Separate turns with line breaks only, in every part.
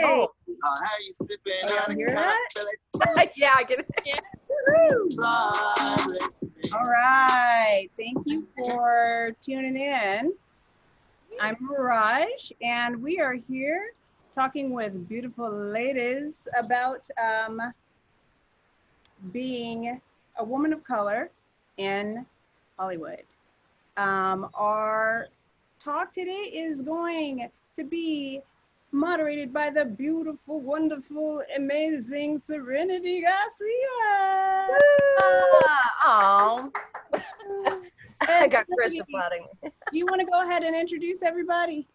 Hey.
How you sipping?
You hear that?
Yeah, I get it.
Yeah. All right. Thank you for tuning in. I'm Mirage, and we are here talking with beautiful ladies about being a woman of color in Hollywood. Our talk today is going to be moderated by the beautiful, wonderful, amazing Serenity Garcia.
Oh, I got Chris
Serenity,
applauding.
you want to go ahead and introduce everybody?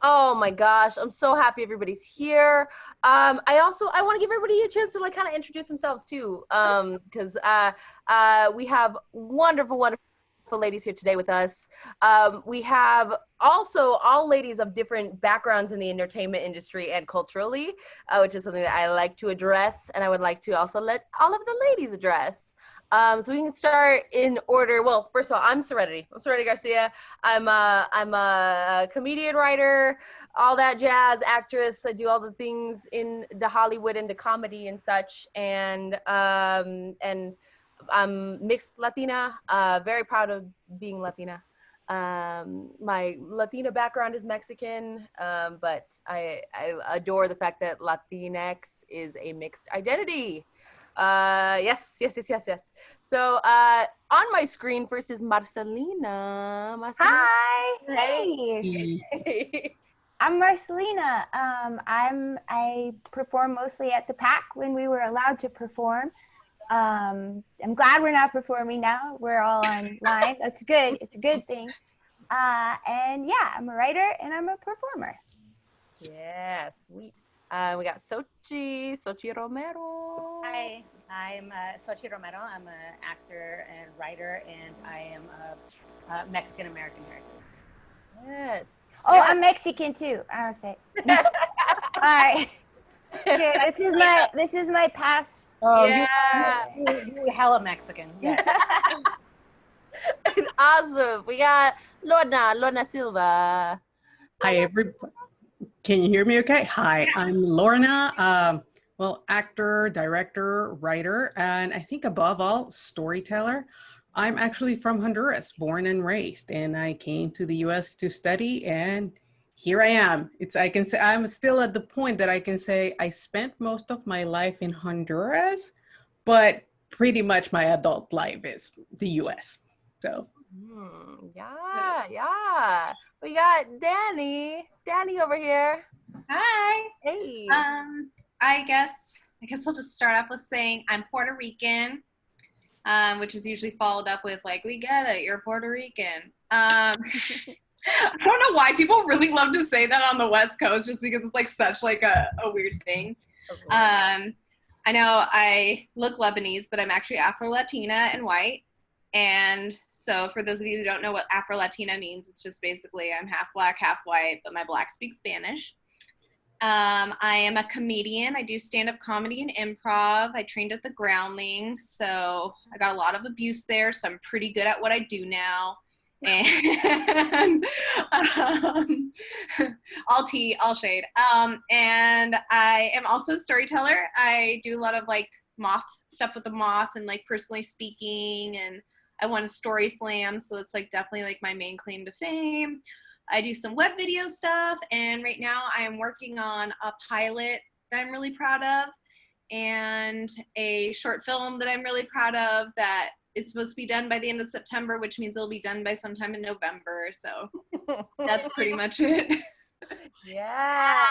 Oh my gosh, I'm so happy everybody's here. I want to give everybody a chance to like kind of introduce themselves too, because we have wonderful ladies here today with us. We have also all ladies of different backgrounds in the entertainment industry and culturally, which is something that I like to address, and I would like to also let all of the ladies address. So we can start in order. Well, first of all, I'm Serenity Garcia. I'm a comedian, writer, all that jazz, actress. I do all the things in the Hollywood and the comedy and such, and I'm mixed Latina, very proud of being Latina. My Latina background is Mexican, but I adore the fact that Latinx is a mixed identity. Yes. So on my screen first is Marcelina.
Hi.
Hey.
I'm Marcelina. I perform mostly at the PAC when we were allowed to perform. I'm glad we're not performing now. We're all online. That's good. It's a good thing. And yeah, I'm a writer and I'm a performer.
Yeah, sweet. We got Xochiti Romero.
Hi, I'm Xochiti Romero. I'm an actor and writer, and I am a Mexican American heritage.
Yes.
Oh, I'm Mexican too. I don't say. All right. Okay, this is my pass.
Oh,
yeah.
you hella Mexican. Yes.
Awesome. We got Lorna Silva.
Hi, everybody. Can you hear me okay? Hi, I'm Lorna. Well, actor, director, writer, and I think above all, storyteller. I'm actually from Honduras, born and raised, and I came to the US to study, and here I am. I can say I'm still at the point that I can say I spent most of my life in Honduras, but pretty much my adult life is the US. So
yeah. We got Dani over here.
Hi.
Hey.
I guess I'll just start off with saying I'm Puerto Rican, which is usually followed up with like, we get it, you're Puerto Rican. I don't know why people really love to say that on the West Coast, just because it's like such like a weird thing. I know I look Lebanese, but I'm actually Afro-Latina and white. And so for those of you who don't know what Afro-Latina means, it's just basically I'm half black, half white, but my black speaks Spanish. I am a comedian. I do stand-up comedy and improv. I trained at the Groundling, so I got a lot of abuse there, so I'm pretty good at what I do now. And all tea, all shade. And I am also a storyteller. I do a lot of like moth stuff with the moth and like personally speaking, and I won a story slam, so it's like definitely like my main claim to fame. I do some web video stuff, and right now I am working on a pilot that I'm really proud of and a short film that I'm really proud of that is supposed to be done by the end of September, which means it'll be done by sometime in November. So that's pretty much it.
Yeah.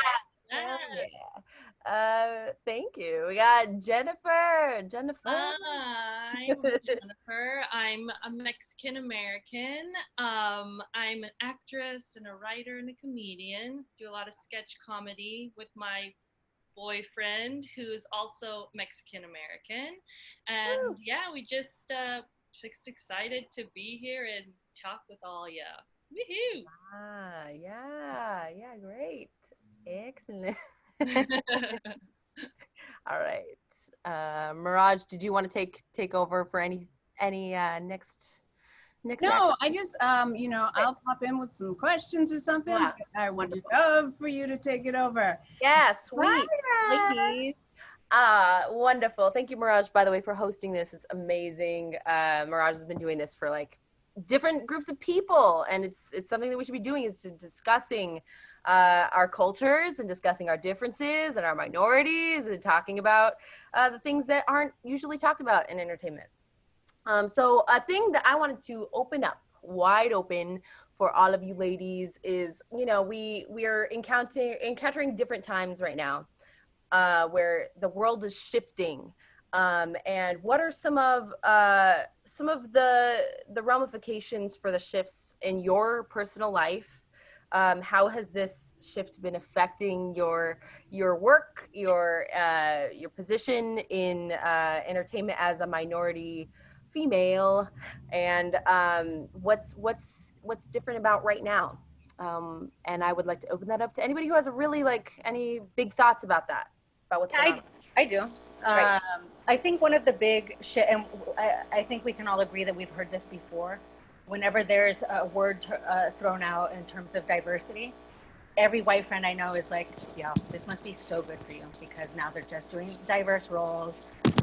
Thank you. We got Jennifer.
Hi, I'm Jennifer. I'm a Mexican American. I'm an actress and a writer and a comedian. Do a lot of sketch comedy with my boyfriend, who's also Mexican American. And yeah, we just excited to be here and talk with all ya. Woohoo!
Yeah, great. Excellent. All right. Mirage, did you want to take over for any next Next
No,
actor.
I just, you know, I'll pop in with some questions or something.
Wow.
But I would love for you to take it over.
Yeah, sweet.
Bye,
Ladies. Wonderful. Thank you, Mirage, by the way, for hosting this. It's amazing. Mirage has been doing this for like different groups of people, and it's something that we should be doing, is to discussing our cultures and discussing our differences and our minorities and talking about the things that aren't usually talked about in entertainment. So a thing that I wanted to open up wide open for all of you ladies is, you know, we are encountering different times right now, where the world is shifting. And what are some of the ramifications for the shifts in your personal life? How has this shift been affecting your work, your position in entertainment as a minority female, and what's different about right now? And I would like to open that up to anybody who has a really any big thoughts about that, about what's going on.
I do.
Right.
I think one of the big and I think we can all agree that we've heard this before. Whenever there's a word thrown out in terms of diversity, every white friend I know is like, yeah, this must be so good for you, because now they're just doing diverse roles.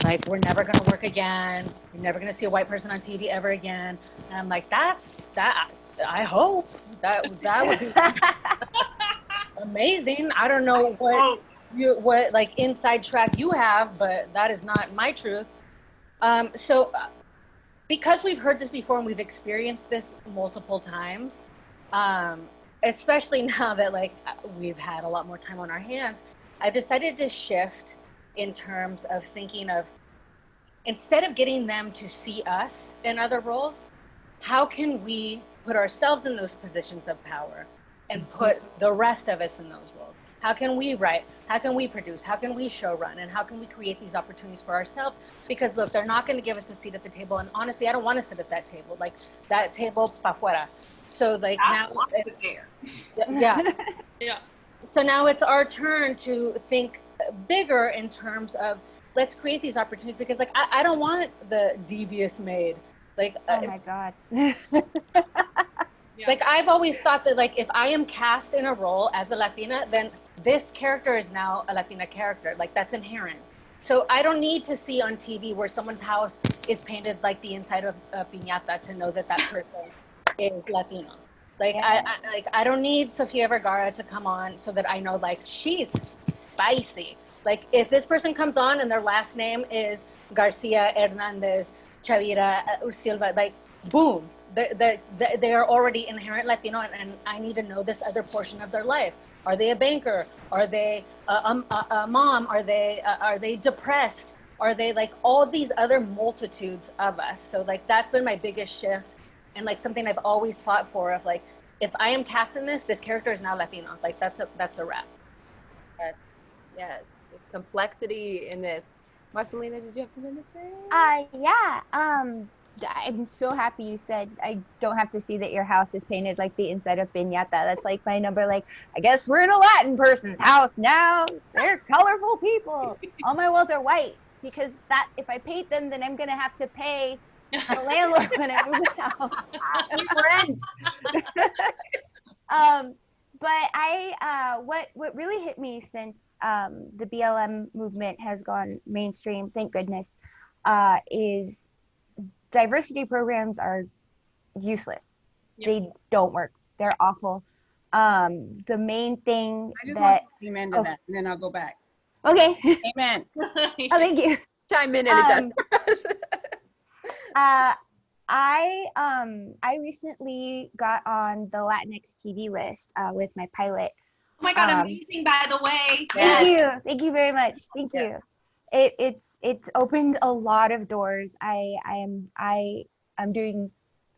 Like, we're never going to work again. You're never going to see a white person on TV ever again. And I'm like, I hope that would be amazing. I don't know what like inside track you have, but that is not my truth. So because we've heard this before and we've experienced this multiple times, especially now that like we've had a lot more time on our hands, I've decided to shift in terms of thinking of, instead of getting them to see us in other roles, how can we put ourselves in those positions of power and put the rest of us in those roles? How can we write? How can we produce? How can we show run? And how can we create these opportunities for ourselves? Because look, they're not going to give us a seat at the table. And honestly, I don't want to sit at that table. Like, that table pa fuera. So like now, yeah.
Yeah.
So now it's our turn to think bigger in terms of, let's create these opportunities, because like I don't want the devious maid. Like,
Oh my God.
like I've always thought that like if I am cast in a role as a Latina, then this character is now a Latina character. Like, that's inherent. So I don't need to see on TV where someone's house is painted like the inside of a piñata to know that that person is Latino. Like, I don't need Sofia Vergara to come on so that I know like she's spicy. Like, if this person comes on and their last name is Garcia, Hernandez, Chavira, Silva, like, boom, they are already inherent Latino, and I need to know this other portion of their life. Are they a banker? Are they a mom? Are they depressed? Are they like all these other multitudes of us? So like that's been my biggest shift, and like something I've always fought for, of like, if I am cast in this character is now Latino. Like that's a wrap.
Yes, there's complexity in this. Marcelina, did you have something to say?
Yeah. I'm so happy you said I don't have to see that your house is painted like the inside of piñata. That's like my number. Like, I guess we're in a Latin person's house now. They're colorful people. All my walls are white, because that, if I paint them, then I'm gonna have to pay the landlord when I move out.
Rent.
But what really hit me since the BLM movement has gone mainstream, thank goodness, is diversity programs are useless.
Yep.
They don't work. They're awful. The main thing
I just want to say amen to that, and then I'll go back.
Okay.
Amen.
Oh, thank you.
Chime in anytime.
I recently got on the Latinx TV list with my pilot.
Oh my God, amazing, by the way.
Thank you very much. Thank you. It's opened a lot of doors. I'm doing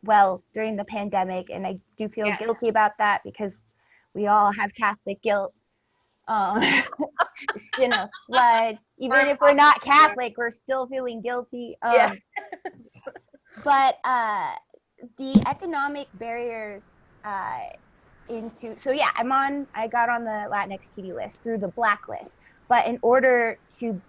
well during the pandemic, and I do feel guilty about that, because we all have Catholic guilt. You know, like, even if we're not Catholic, we're still feeling guilty. But the economic barriers I got on the Latinx TV list through the blacklist. But in order to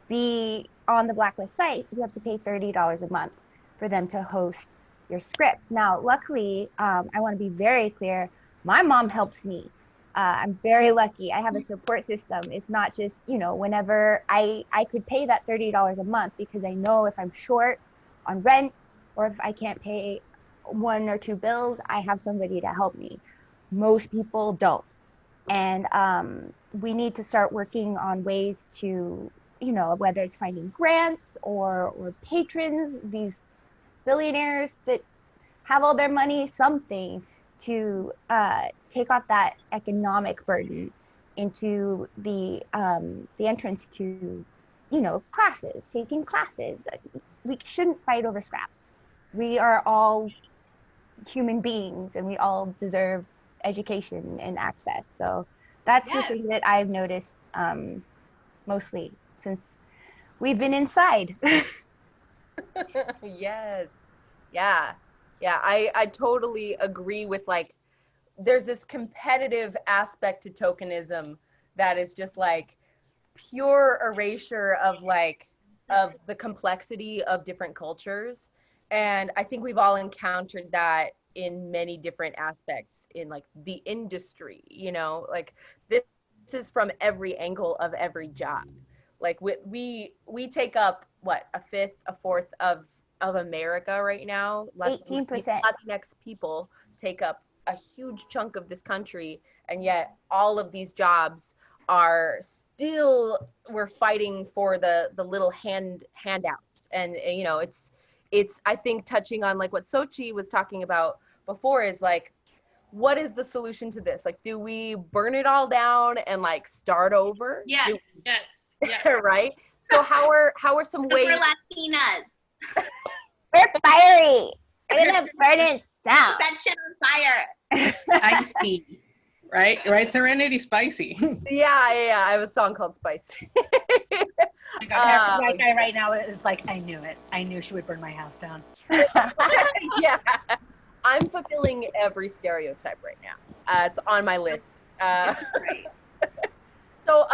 be on the blacklist site, you have to pay $30 a month for them to host your script. Now, luckily, I want to be very clear. My mom helps me. I'm very lucky. I have a support system. It's not just, whenever I could pay that $30 a month because I know if I'm short on rent or if I can't pay 1 or 2 bills, I have somebody to help me. Most people don't. And we need to start working on ways to, whether it's finding grants or patrons, these billionaires that have all their money, something to take off that economic burden into the entrance to, classes, taking classes. We shouldn't fight over scraps. We are all human beings and we all deserve education and access. So that's the thing that I've noticed mostly since we've been inside.
Yes. Yeah. Yeah. I totally agree with, like, there's this competitive aspect to tokenism that is just like pure erasure of the complexity of different cultures. And I think we've all encountered that in many different aspects in like the industry, like this is from every angle of every job. Like we take up what, a fifth, a fourth of America right now.
18%.
Latinx people take up a huge chunk of this country, and yet all of these jobs are still, we're fighting for the little handouts. And it's I think touching on like what Xochitl was talking about before is like, what is the solution to this? Like, do we burn it all down and like start over?
Yes.
Yes.
Right. So how are some ways?
We're Latinas.
We're fiery. We're gonna burn it down.
That shit on fire.
Spicy, right? Serenity spicy.
Yeah. I have a song called Spicy.
Oh my God, that guy right now is like, I knew it. I knew she would burn my house down.
Yeah. I'm fulfilling every stereotype right now. It's on my list.
That's great.
So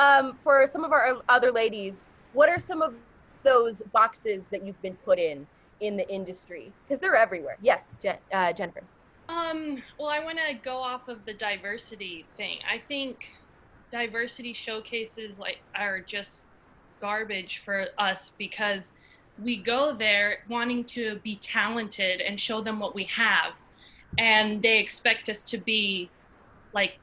for some of our other ladies, what are some of those boxes that you've been put in the industry? Because they're everywhere. Yes, Jennifer.
Well, I want to go off of the diversity thing. I think diversity showcases are just garbage for us because we go there wanting to be talented and show them what we have, and they expect us to be like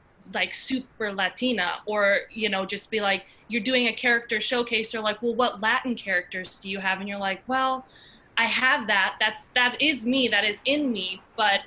super Latina, or just be like, you're doing a character showcase, they're like, well, what Latin characters do you have? And you're like, well, I have that is me, that is in me, but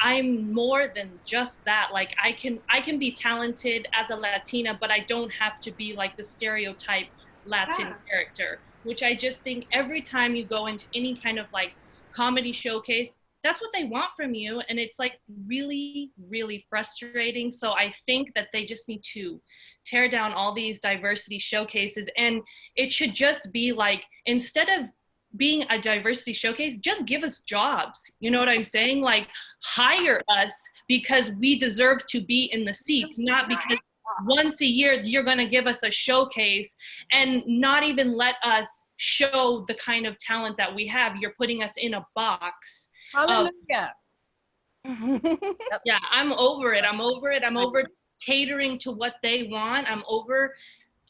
I'm more than just that. Like I can be talented as a Latina, but I don't have to be like the stereotype Latin character, which I just think every time you go into any kind of like comedy showcase, that's what they want from you. And it's like really, really frustrating. So I think that they just need to tear down all these diversity showcases. And it should just be like, instead of being a diversity showcase, just give us jobs. You know what I'm saying? Like hire us because we deserve to be in the seats, not because once a year you're going to give us a showcase and not even let us show the kind of talent that we have. You're putting us in a box.
Hallelujah.
Yeah, I'm over it. I'm over catering to what they want. I'm over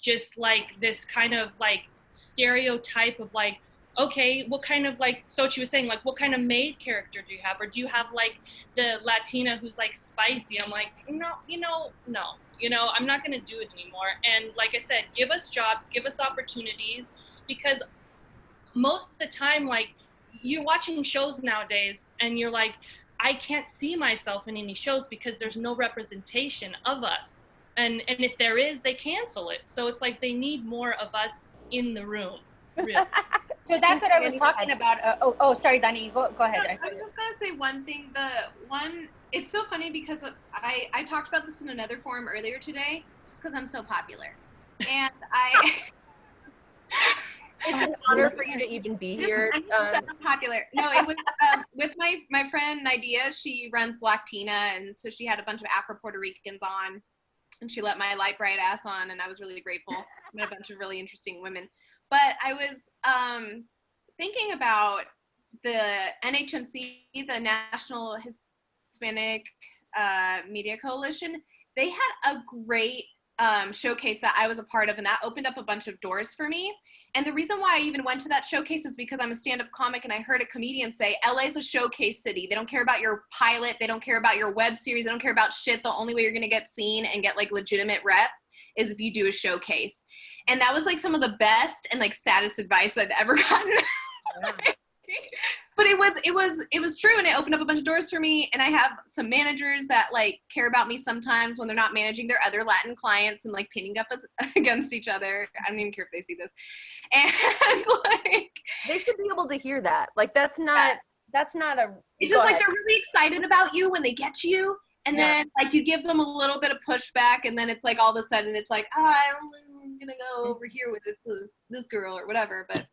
just like this kind of like stereotype of like, okay, what kind of like Xochitl was saying, like what kind of maid character do you have? Or do you have like the Latina who's like spicy? I'm like, no, I'm not gonna do it anymore. And like I said, give us jobs, give us opportunities, because most of the time, like you're watching shows nowadays and you're like, I can't see myself in any shows because there's no representation of us. And if there is, they cancel it. So it's like they need more of us in the room. Really.
So that's what I was talking about. Sorry, Dani, go ahead.
I was just gonna say one thing. It's so funny because I talked about this in another forum earlier today, just because I'm so popular, and
It's an honor for you to even be here.
I'm so popular. No, it was with my friend Nidia. She runs Black Tina, and so she had a bunch of Afro Puerto Ricans on, and she let my light bright ass on, and I was really grateful. Met a bunch of really interesting women. But I was thinking about the NHMC, the National Hispanic Media Coalition, they had a great showcase that I was a part of, and that opened up a bunch of doors for me. And the reason why I even went to that showcase is because I'm a stand-up comic, and I heard a comedian say, LA's a showcase city. They don't care about your pilot. They don't care about your web series. They don't care about shit. The only way you're going to get seen and get like legitimate rep is if you do a showcase. And that was like some of the best and like saddest advice I've ever gotten. But it was true, and it opened up a bunch of doors for me. And I have some managers that like care about me sometimes when they're not managing their other Latin clients and like pinning up against each other. I don't even care if they see this. And like
They should be able to hear that. Like that's not a.
It's just like they're really excited about you when they get you, and then like you give them a little bit of pushback, and then it's like all of a sudden it's like, oh, I'm gonna go over here with this girl or whatever. But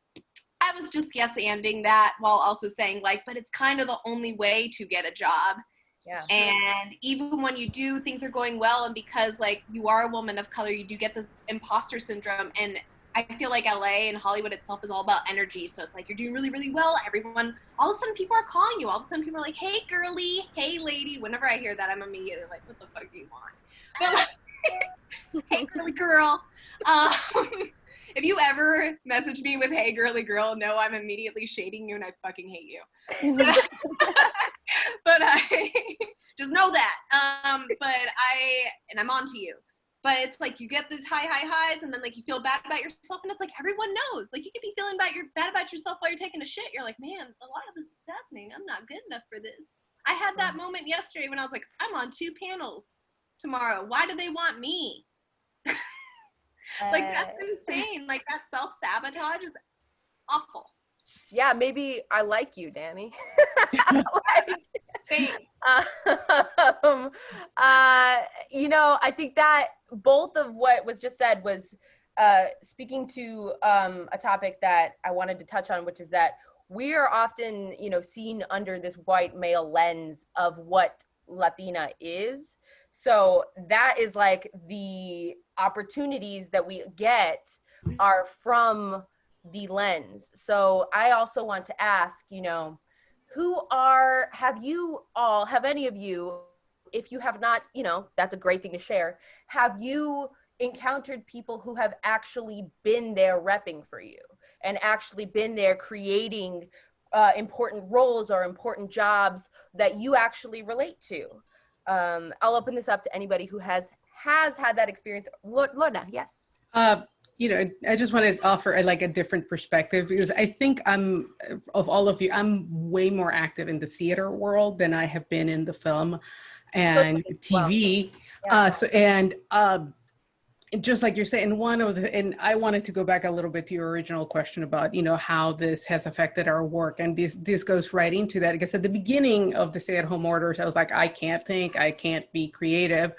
I was just yes-anding that while also saying like, but it's kind of the only way to get a job.
Yeah.
And even when you do, things are going well, and because like you are a woman of color, you do get this imposter syndrome. And I feel like LA and Hollywood itself is all about energy. So it's like you're doing really, really well. Everyone, all of a sudden people are calling you. All of a sudden people are like, hey girly, hey lady. Whenever I hear that, I'm immediately like, what the fuck do you want? But like, hey girly girl. If you ever message me with, hey, girly girl, no, I'm immediately shading you and I fucking hate you. But I just know that. And I'm on to you. But it's like you get these high highs, and then like you feel bad about yourself, and it's like everyone knows. Like you could be feeling bad about yourself while you're taking a shit. You're like, man, a lot of this is happening. I'm not good enough for this. I had that moment yesterday when I was like, I'm on 2 panels tomorrow. Why do they want me? Like that's insane. Like that self-sabotage is awful.
Yeah, maybe I like you, Dani. I think that both of what was just said was speaking to a topic that I wanted to touch on, which is that we are often, seen under this white male lens of what Latina is. So that is like the opportunities that we get are from the lens. So I also want to ask, have any of you, if you have not, that's a great thing to share. Have you encountered people who have actually been there repping for you and actually been there creating important roles or important jobs that you actually relate to? I'll open this up to anybody who has had that experience. Lorna, yes.
I just want to offer like a different perspective, because I think of all of you, I'm way more active in the theater world than I have been in the film and TV. Just like you're saying, and I wanted to go back a little bit to your original question about, how this has affected our work. And this goes right into that. Because at the beginning of the stay-at-home orders, I was like, I can't think, I can't be creative.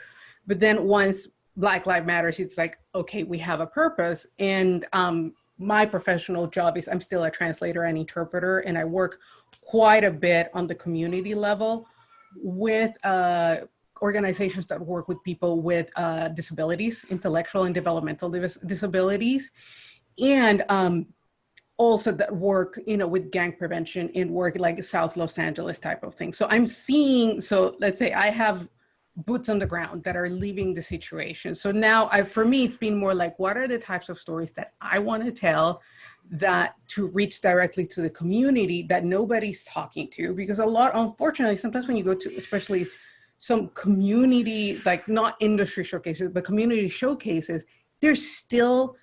But then once Black Lives Matters, it's like, okay, we have a purpose. And my professional job is I'm still a translator and interpreter, and I work quite a bit on the community level with organizations that work with people with disabilities, intellectual and developmental disabilities, and also that work, with gang prevention in work like South Los Angeles type of thing. So let's say I have boots on the ground that are leaving the situation. So now for me, it's been more like, what are the types of stories that I want to tell that to reach directly to the community that nobody's talking to? Because unfortunately, sometimes when you go to, especially some community, like not industry showcases, but community showcases, there's still,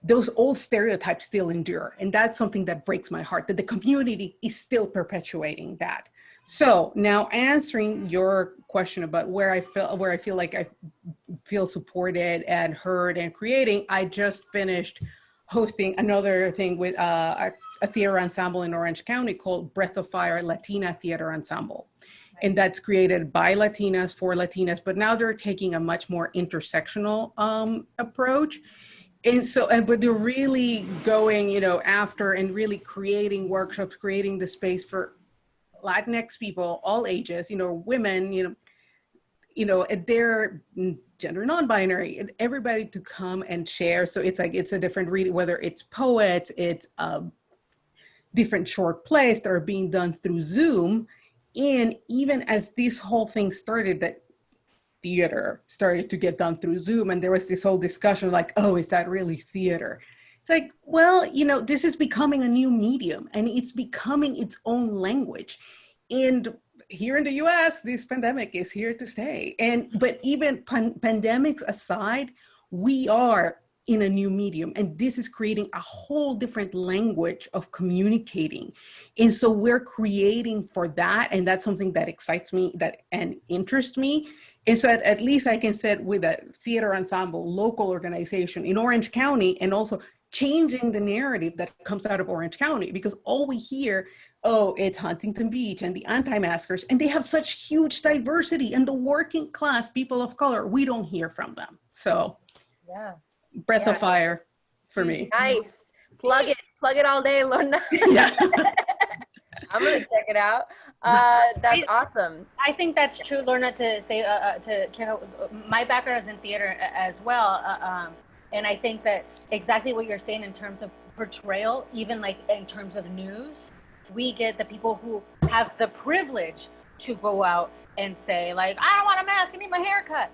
those old stereotypes still endure. And that's something that breaks my heart, that the community is still perpetuating that. So now answering your question about where I feel like I feel supported and heard and creating, I just finished hosting another thing with a theater ensemble in Orange County called Breath of Fire Latina Theater Ensemble. And that's created by Latinas for Latinas, but now they're taking a much more intersectional approach. And but they're really going, after and really creating workshops, creating the space for Latinx people, all ages, women, they're gender non-binary, and everybody to come and share. So it's like, it's a different reading, whether it's poets, it's different short plays that are being done through Zoom. And even as this whole thing started, that theater started to get done through Zoom, and there was this whole discussion like, oh, is that really theater? It's like, well, you know, this is becoming a new medium and it's becoming its own language. And here in the US, this pandemic is here to stay. But even pandemics aside, we are in a new medium, and this is creating a whole different language of communicating. And so we're creating for that, and that's something that excites me and interests me. And so at least I can sit with a theater ensemble, local organization in Orange County, and also changing the narrative that comes out of Orange County, because all we hear, oh, it's Huntington Beach and the anti-maskers, and they have such huge diversity, and the working class people of color, we don't hear from them. So
Yeah.
breath of fire for me.
Nice. Plug it all day, Lorna.
Yeah.
I'm gonna check it out. That's awesome.
I think that's true, Lorna, to say, my background is in theater as well. And I think that exactly what you're saying in terms of portrayal, even like in terms of news, we get the people who have the privilege to go out and say like, I don't want a mask, I need my haircut.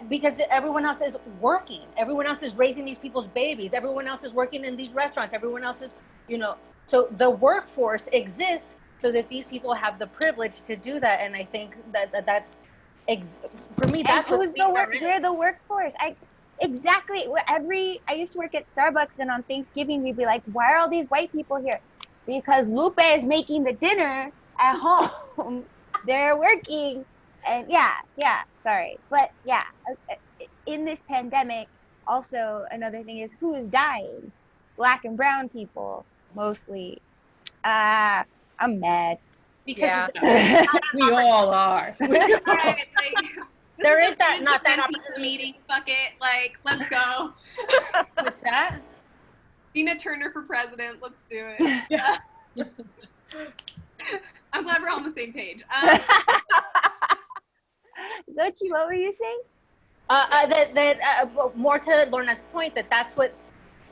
Because everyone else is working. Everyone else is raising these people's babies. Everyone else is working in these restaurants. Everyone else is, you know, so the workforce exists so that these people have the privilege to do that. And I think that's, for me, that's
who's the work? We're the workforce. Exactly. I used to work at Starbucks, and on Thanksgiving, we'd be like, why are all these white people here? Because Lupe is making the dinner at home. They're working. And sorry. But yeah, in this pandemic, also another thing is who is dying? Black and brown people, mostly. I'm mad.
Because
we all are.
Right,
there is that, not that opportunity.
Meeting, fuck it, like, let's go.
What's that?
Tina Turner for president, let's do it. Yeah. I'm glad we're all on the same page.
Xochitl, what were you saying?
More to Lorna's point, that's what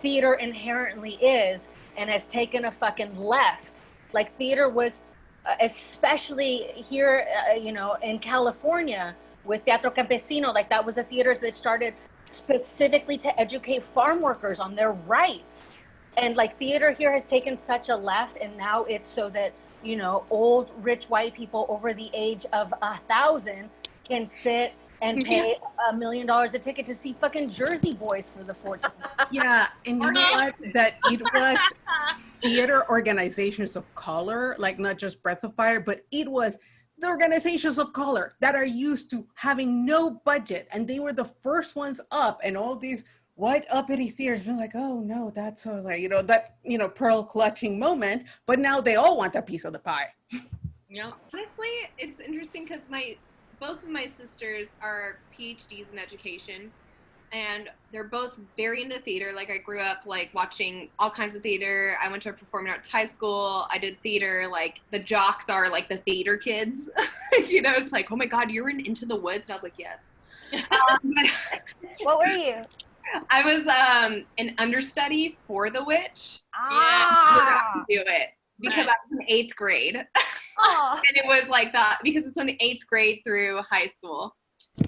theater inherently is, and has taken a fucking left. Like theater was, especially here, in California with Teatro Campesino, like that was a theater that started specifically to educate farm workers on their rights. And like theater here has taken such a left, and now it's so that, old rich white people over the age of 1,000 can sit and pay $1 million a ticket to see fucking Jersey Boys for the 14th.
Yeah, and you know what? That it was theater organizations of color, like not just Breath of Fire, but it was the organizations of color that are used to having no budget, and they were the first ones up, and all these white uppity theaters been like, oh no, that's so like, pearl clutching moment, but now they all want a piece of the pie.
Yeah. Honestly, it's interesting because both of my sisters are PhDs in education, and they're both very into theater. Like I grew up like watching all kinds of theater. I went to a performing arts high school. I did theater. Like the jocks are like the theater kids. It's like, oh my God, you were in Into the Woods? And I was like, yes.
What were you?
I was an understudy for The Witch.
Ah.
I forgot to do it because I was in 8th grade.
Oh.
And it was like that because it's in 8th grade through high school.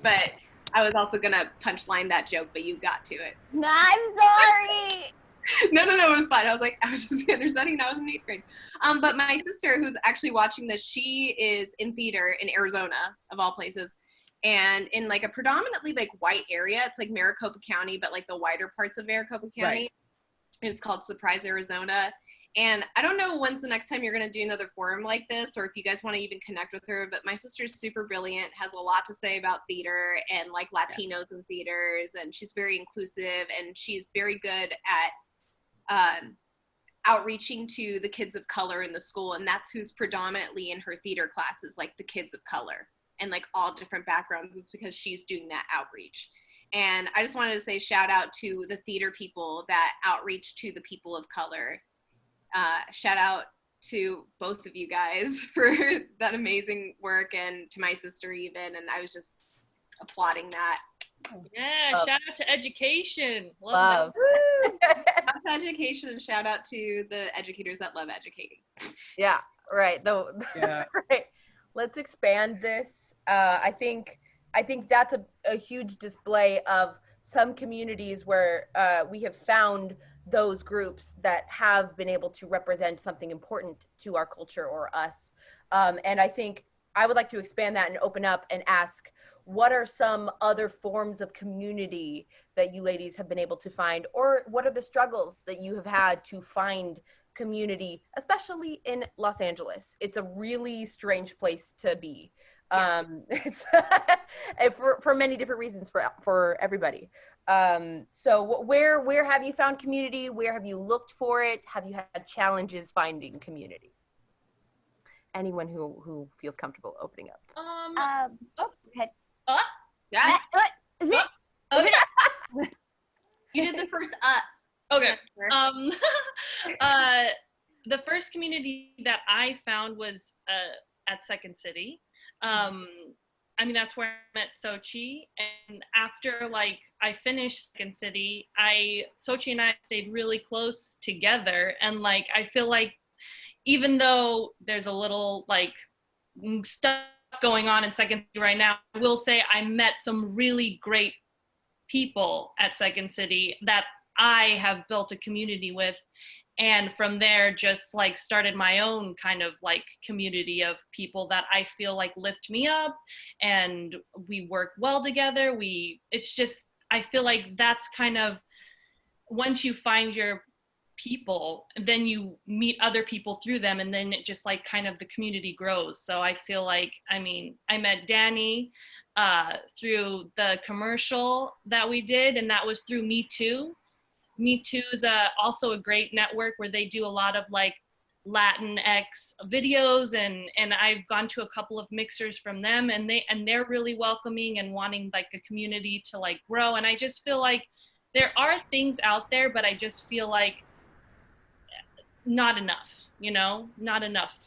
But I was also going to punchline that joke, but you got to it.
No, I'm sorry.
No, it was fine. I was just understudying and I was in 8th grade. But my sister, who's actually watching this, she is in theater in Arizona, of all places. And in like a predominantly like white area, it's like Maricopa County, but like the wider parts of Maricopa County.
Right.
It's called Surprise, Arizona. And I don't know when's the next time you're going to do another forum like this, or if you guys want to even connect with her, but my sister's super brilliant, has a lot to say about theater and like Latinos in theaters, and she's very inclusive, and she's very good at outreaching to the kids of color in the school, and that's who's predominantly in her theater classes, like the kids of color and like all different backgrounds. It's because she's doing that outreach. And I just wanted to say shout out to the theater people that outreach to the people of color. Shout out to both of you guys for that amazing work, and to my sister even, and I was just applauding that.
Yeah, shout out to education.
Love.
Shout education and shout out to the educators that love educating.
Yeah, right.
Yeah.
Right. Let's expand this. I think that's a huge display of some communities where we have found those groups that have been able to represent something important to our culture or us. And I think I would like to expand that and open up and ask, what are some other forms of community that you ladies have been able to find, or what are the struggles that you have had to find community, especially in Los Angeles? It's a really strange place to be. It's for many different reasons for everybody. So where have you found community? Where have you looked for it? Have you had challenges finding community? Anyone who feels comfortable opening up.
Go ahead.
Yeah.
Is it?
Okay.
You did the first
Okay. The first community that I found was at Second City. I mean, that's where I met Xochitl. And after I finished Second City, Xochitl and I stayed really close together. And I feel like even though there's a little stuff going on in Second City right now, I will say I met some really great people at Second City that I have built a community with, and from there just started my own kind of community of people that I feel lift me up, and we work well together. It's just, I feel like that's kind of, once you find your people, then you meet other people through them, and then it just kind of the community grows. So I feel like, I mean, I met Dani through the commercial that we did, and that was through Me Too. Me Too is also a great network where they do a lot of Latinx videos, and I've gone to a couple of mixers from them, and they're really welcoming and wanting a community to grow. And I just feel like there are things out there, but I just feel like not enough, not enough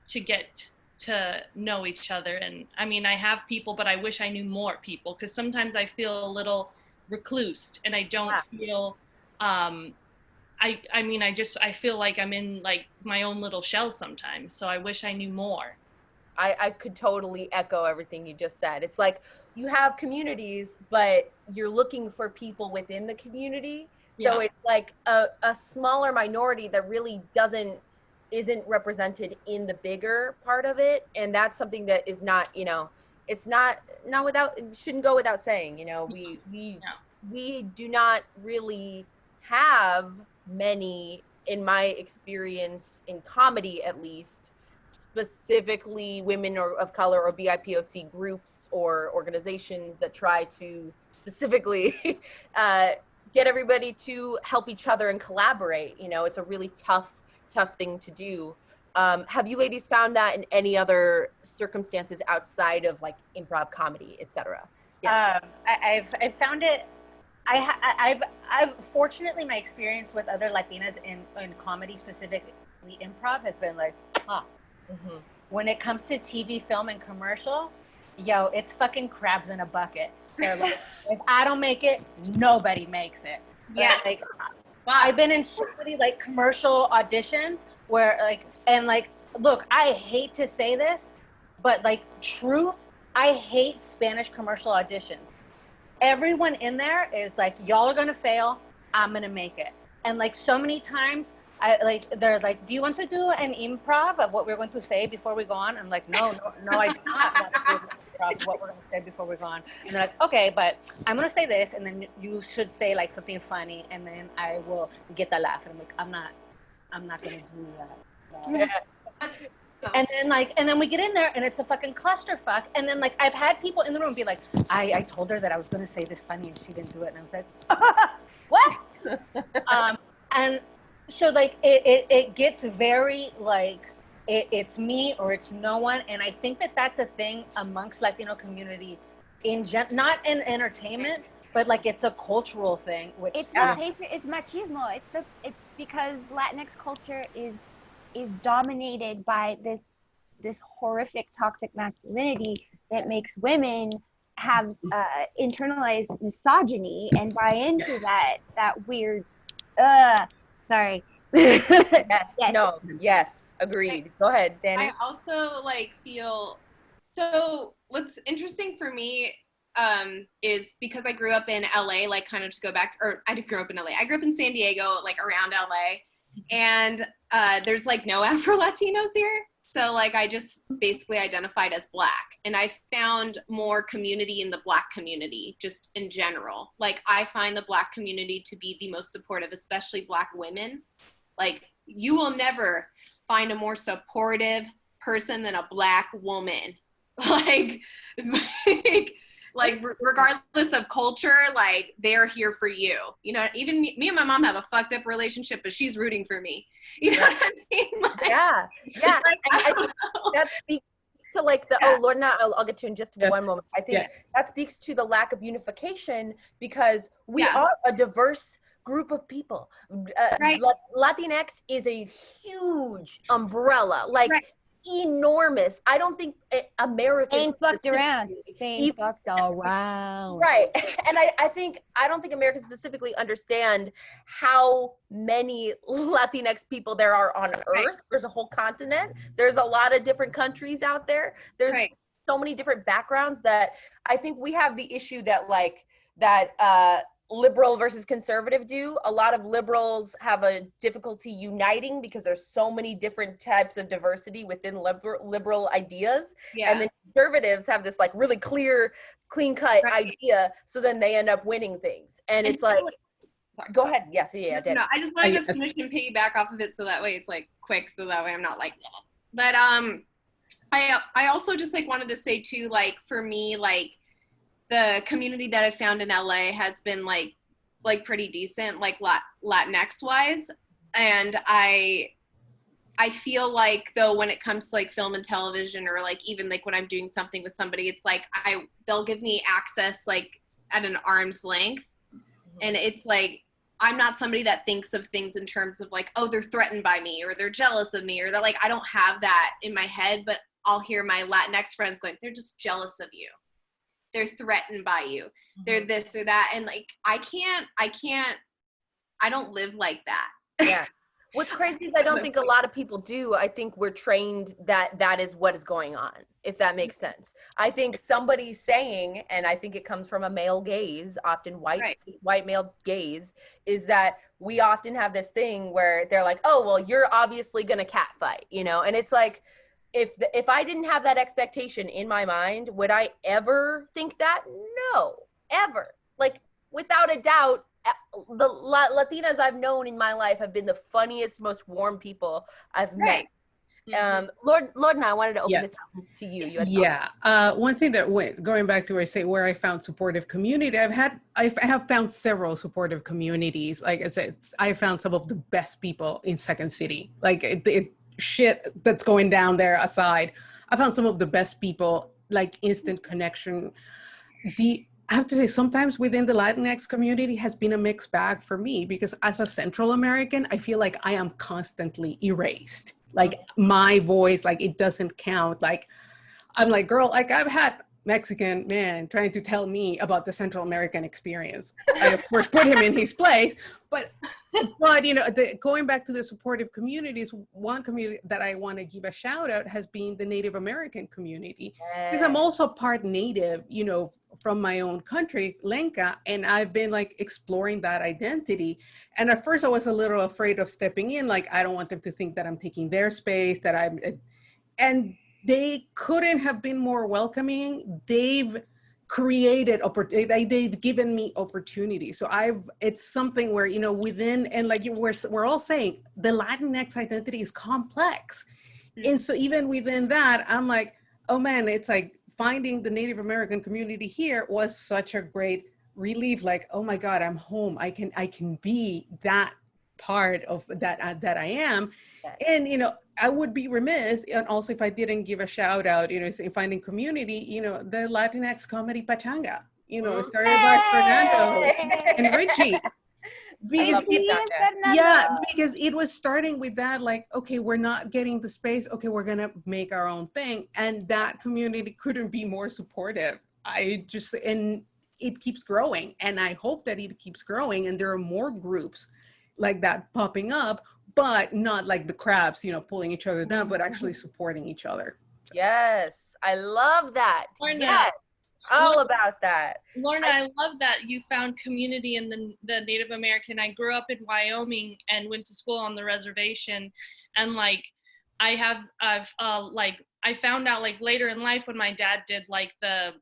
to get to know each other. And I mean, I have people, but I wish I knew more people, because sometimes I feel a little reclused, and I don't feel I feel like I'm in my own little shell sometimes. So I wish I knew more.
I could totally echo everything you just said. It's like you have communities, but you're looking for people within the community. So it's like a smaller minority that really isn't represented in the bigger part of it. And that's something that is not, it's not shouldn't go without saying. We do not really have many, in my experience in comedy at least, specifically women of color or BIPOC groups or organizations that try to specifically get everybody to help each other and collaborate. It's a really tough thing to do. Have you ladies found that in any other circumstances outside of improv comedy, etc.? Yes.
I've found it. I've fortunately, my experience with other Latinas in comedy, specifically improv, has been when it comes to TV, film, and commercial, it's fucking crabs in a bucket. They're if I don't make it, nobody makes it.
Yeah.
I've been in so many commercial auditions where look, I hate to say this, but truth, I hate Spanish commercial auditions. Everyone in there is y'all are gonna fail, I'm gonna make it. And so many times they're do you want to do an improv of what we're going to say before we go on? I'm no, I do not want to do an improv of what we're going to say before we go on. And they're okay, but I'm going to say this, and then you should say something funny, and then I will get the laugh. And I'm not going to do that. Yeah. And then we get in there, and it's a fucking clusterfuck. And then I've had people in the room be I told her that I was going to say this funny, and she didn't do it. And I was what? And so it gets very it's me or it's no one. And I think that that's a thing amongst Latino community not in entertainment, but it's a cultural thing, which
it's not hatred, it's machismo. It's because Latinx culture is dominated by this horrific toxic masculinity that makes women have internalized misogyny and buy into that weird Sorry.
Yes,
Yes.
no, yes, agreed. Go ahead, Danny.
I also like feel so what's interesting for me is because I grew up in LA, like kind of to go back, or I didn't grow up in LA. I grew up in San Diego, like around LA, and there's like no Afro Latinos here. So like I just basically identified as Black, and I found more community in the Black community just in general. Like I find the Black community to be the most supportive, especially Black women. Like you will never find a more supportive person than a Black woman. like regardless of culture, like they're here for you. You know, even me and my mom have a fucked up relationship, but she's rooting for me. You know what I mean? Like,
Yeah.
like,
I think that speaks to like the, oh, Lorna, I'll get to in just one moment. I think that speaks to the lack of unification because we are a diverse group of people. Latinx is a huge umbrella, like enormous. I don't think America
Ain't fucked around. Ain't fucked around.
Right. And I don't think Americans specifically understand how many Latinx people there are on Earth. There's a whole continent. There's a lot of different countries out there. There's so many different backgrounds that I think we have the issue that liberal versus conservative do. A lot of liberals have a difficulty uniting because there's so many different types of diversity within liberal ideas. And then conservatives have this like really clear, clean cut idea. So then they end up winning things. And it's like, go ahead. Yes. Yeah.
No, I just wanted to finish and piggyback off of it. So that way it's like quick. So that way I'm not like, but I also just like wanted to say too, like for me, like, the community that I found in LA has been like pretty decent, like Latinx wise. And I feel like though, when it comes to like film and television or like, even like when I'm doing something with somebody, it's like, they'll give me access like at an arm's length. And it's like, I'm not somebody that thinks of things in terms of like, oh, they're threatened by me or they're jealous of me or that like, I don't have that in my head, but I'll hear my Latinx friends going, they're just jealous of you. They're threatened by you. They're this or that. And like, I don't live like that.
Yeah. What's crazy is I don't think a lot of people do. I think we're trained that is what is going on, if that makes sense. I think somebody saying, and I think it comes from a male gaze, often white male gaze, is that we often have this thing where they're like, oh, well, you're obviously going to catfight, you know? And it's like, if I didn't have that expectation in my mind, would I ever think that? No, ever. Like, without a doubt, the Latinas I've known in my life have been the funniest, most warm people I've met. Lorna, I wanted to open this up to you.
One thing that going back to where I found supportive community, I have found several supportive communities. Like I said, I found some of the best people in Second City. Like shit that's going down there aside, I found some of the best people, like instant connection. I have to say, sometimes within the Latinx community has been a mixed bag for me, because as a Central American, I feel like I am constantly erased. Like my voice, like it doesn't count. Like I'm like, girl, like I've had Mexican man trying to tell me about the Central American experience. I of course put him in his place, but you know, going back to the supportive communities, one community that I want to give a shout out has been the Native American community, because I'm also part Native, you know, from my own country, Lenca, and I've been like exploring that identity. And at first I was a little afraid of stepping in, like I don't want them to think that I'm taking their space, and they couldn't have been more welcoming. They've created, they've given me opportunity. So it's something where, you know, within, and like we're all saying, the Latinx identity is complex. And so even within that, I'm like, oh man, it's like finding the Native American community here was such a great relief. Like, oh my God, I'm home. I can be that part of that I am. And, you know, I would be remiss, and also if I didn't give a shout out, you know, in finding community, you know, the Latinx comedy pachanga, you know, started by Fernando and Richie. Because because it was starting with that, like, okay, we're not getting the space. Okay, we're going to make our own thing. And that community couldn't be more supportive. And it keeps growing. And I hope that it keeps growing. And there are more groups like that popping up, but not like the crabs, you know, pulling each other down, but actually supporting each other.
Yes, I love that.
Lorna.
Yes, all
Lorna.
about that.
Lorna, I love that you found community in the Native American. I grew up in Wyoming and went to school on the reservation, and like I found out like later in life when my dad did like the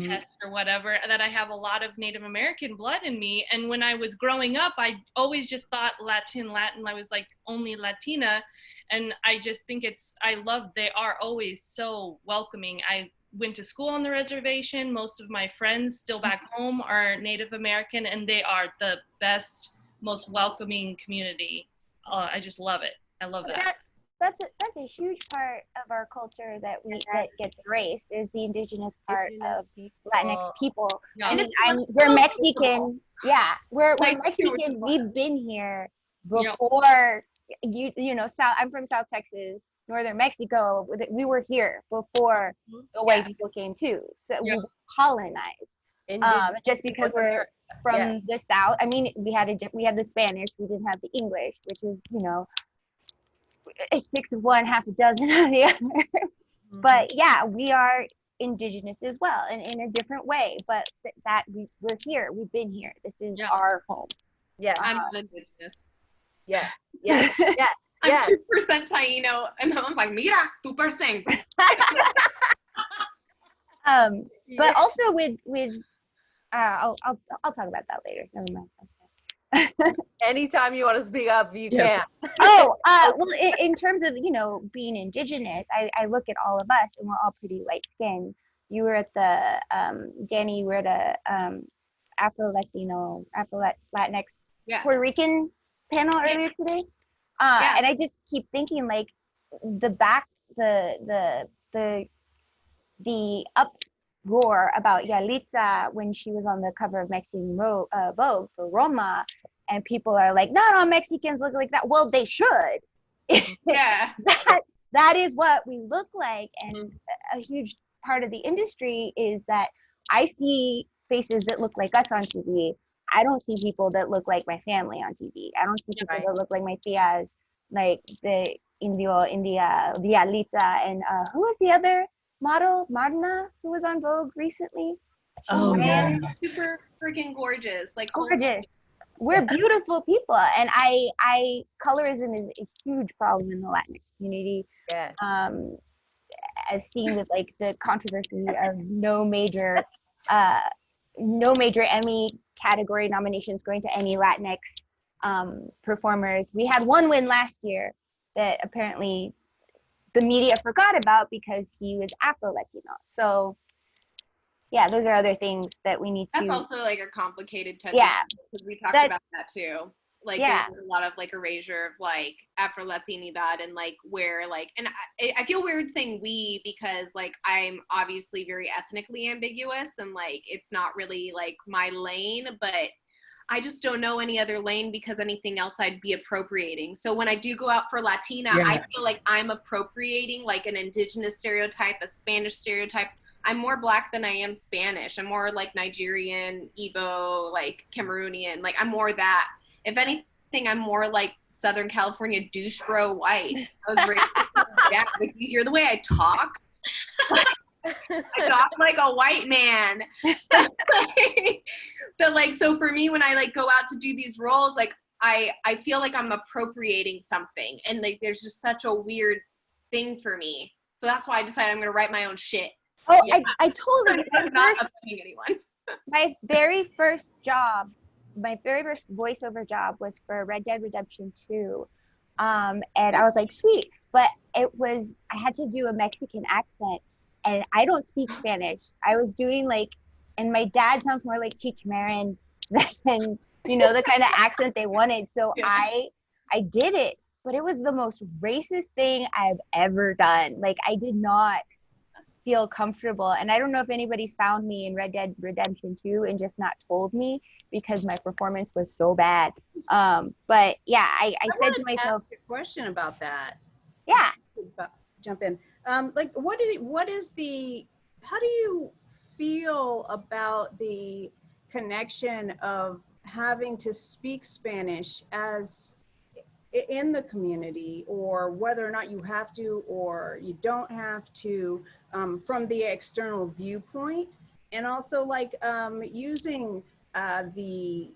test or whatever, that I have a lot of Native American blood in me. And when I was growing up, I always just thought Latin. I was like only Latina. And I just think they are always so welcoming. I went to school on the reservation. Most of my friends still back home are Native American, and they are the best, most welcoming community. I just love it. I love that.
That's a huge part of our culture that gets erased, is the indigenous part of Latinx people.
Yeah.
And we're Mexican. Yeah, we're Mexican. We've been here before. You know, I'm from South Texas, northern Mexico. We were here before the white people came too. So we were colonized. Just because we're from the South. I mean, we had the Spanish. We didn't have the English, which is, you know, 6 of one, half a dozen of the other. But yeah, we are indigenous as well, and in a different way. But we're here. We've been here. This is our home.
Yeah,
I'm not indigenous.
Yes. Yes. Yes.
I'm 2% Taino, and my mom's like, "Mira, 2%."
But also with I'll talk about that later. Never mind.
Anytime you want to speak up, you can.
Well, in terms of, you know, being indigenous, I look at all of us, and we're all pretty light skinned. You were at the Danny, you were at a Afro Latinx Puerto Rican panel earlier today. And I just keep thinking, like, the uproar about Yalitza when she was on the cover of Mexican Vogue for Roma, and people are like, not all Mexicans look like that. Well, they should.
Yeah.
that is what we look like. And a huge part of the industry is that I see faces that look like us on TV. I don't see people that look like my family on TV. I don't see people that look like my tias, like the India, Yalitza, and who was the other model, Marna, who was on Vogue recently?
Super freaking gorgeous. Like,
gorgeous. We're beautiful people, and I colorism is a huge problem in the Latinx community.
Yeah.
As seen with like the controversy of no major Emmy category nominations going to any Latinx performers. We had one win last year that apparently the media forgot about because he was Afro-Latino. So yeah, those are other things that we need to.
That's also like a complicated touch. Yeah, because we talked about that too. Like there's a lot of like erasure of like Afro-Latinidad, and like where like, and I feel weird saying we because like I'm obviously very ethnically ambiguous, and like it's not really like my lane, but I just don't know any other lane because anything else I'd be appropriating. So when I do go out for Latina, I feel like I'm appropriating like an indigenous stereotype, a Spanish stereotype. I'm more Black than I am Spanish. I'm more like Nigerian, Igbo, like Cameroonian. Like I'm more that. If anything, I'm more like Southern California douche bro white. I was raised like you hear the way I talk. I talk like a white man. But like, so for me, when I like go out to do these roles, like I feel like I'm appropriating something, and like there's just such a weird thing for me. So that's why I decided I'm gonna write my own shit.
Oh, yeah. I told him
I'm not offending anyone.
My very first voiceover job was for Red Dead Redemption 2. And I was like, sweet. But I had to do a Mexican accent, and I don't speak Spanish. I was doing like, and my dad sounds more like Chichmerin than, you know, the kind of accent they wanted. So I did it, but it was the most racist thing I've ever done. Like I did not feel comfortable. And I don't know if anybody's found me in Red Dead Redemption 2 and just not told me because my performance was so bad. But yeah, I said to myself,
ask a question about that.
Yeah.
Jump in. Like, how do you feel about the connection of having to speak Spanish as in the community, or whether or not you have to or you don't have to, from the external viewpoint, and also like using the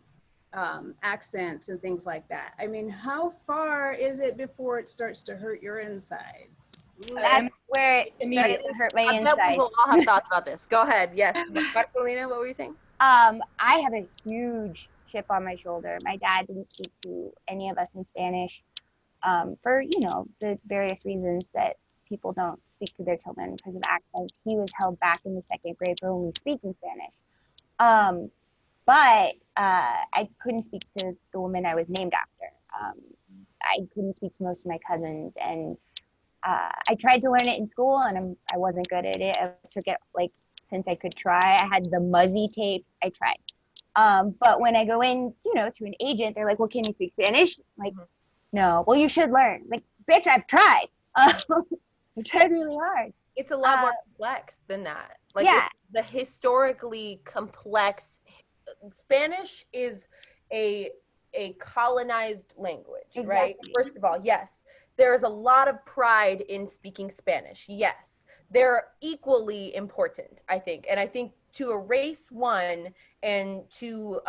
accents and things like that. I mean, how far is it before it starts to hurt your insides?
That's where it started to hurt my
I bet we
insides.
will all have thoughts about this. Go ahead. Yes. Marcelina, what were you saying?
I have a huge chip on my shoulder. My dad didn't speak to any of us in Spanish, for, you know, the various reasons that people don't speak to their children because of accents. He was held back in the second grade for only speaking Spanish. But I couldn't speak to the woman I was named after. I couldn't speak to most of my cousins, and I tried to learn it in school, and I wasn't good at it. I took it like since I could try. I had the Muzzy tapes. I tried. But when I go in, you know, to an agent, they're like, "Well, can you speak Spanish?" I'm like, no. Well, you should learn. Like, bitch, I've tried. I tried really hard.
It's a lot more complex than that. Like,
yeah.
the historically complex Spanish is a colonized language, right?
Exactly.
First of all, yes, there's a lot of pride in speaking Spanish. Yes, they're equally important, I think. And I think to erase one and to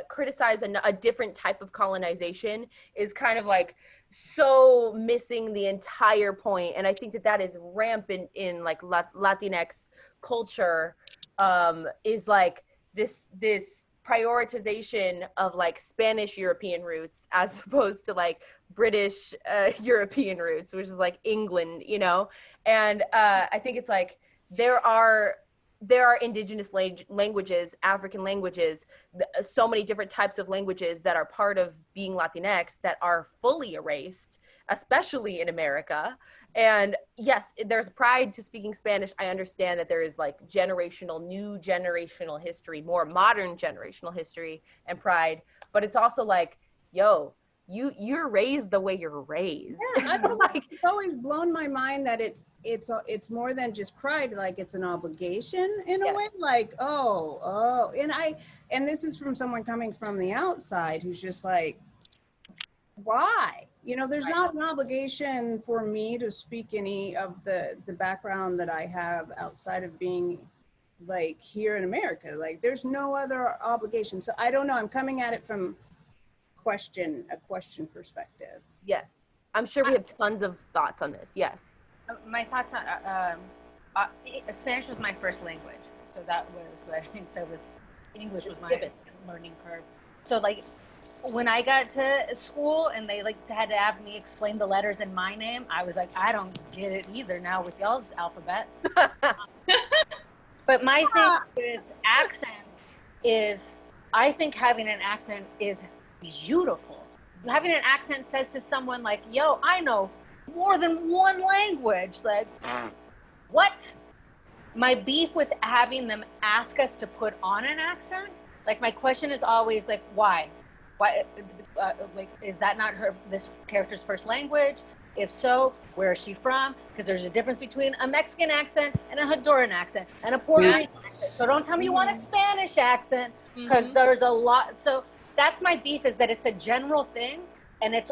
criticize a different type of colonization is kind of like so missing the entire point. And I think that is rampant in like Latinx culture, is like this prioritization of like Spanish European roots as opposed to like British European roots, which is like England, you know? And I think it's like there are indigenous languages, African languages, so many different types of languages that are part of being Latinx that are fully erased, especially in America. And yes, there's pride to speaking Spanish. I understand that there is like new generational history, more modern generational history and pride, but it's also like, yo, you're raised the way you're raised.
Yeah, it's always blown my mind that it's more than just pride. Like it's an obligation in a way. Like and this is from someone coming from the outside who's just like, why? You know, there's not an obligation for me to speak any of the background that I have outside of being like here in America. Like there's no other obligation. So I don't know. I'm coming at it from a question perspective.
Yes, I'm sure we have tons of thoughts on this. Yes.
My thoughts on Spanish was my first language, so that was English was my learning curve. So like when I got to school and they like had to have me explain the letters in my name, I was like, I don't get it either now with y'all's alphabet. But my thing with accents is, I think having an accent is beautiful. Having an accent says to someone like, yo, I know more than one language. Like, what? My beef with having them ask us to put on an accent, like my question is always like, why? Like, is that not this character's first language? If so, where is she from? Because there's a difference between a Mexican accent and a Honduran accent and a Puerto Rican accent. So don't tell me you want a Spanish accent, because there's a lot. So that's my beef, is that it's a general thing, and it's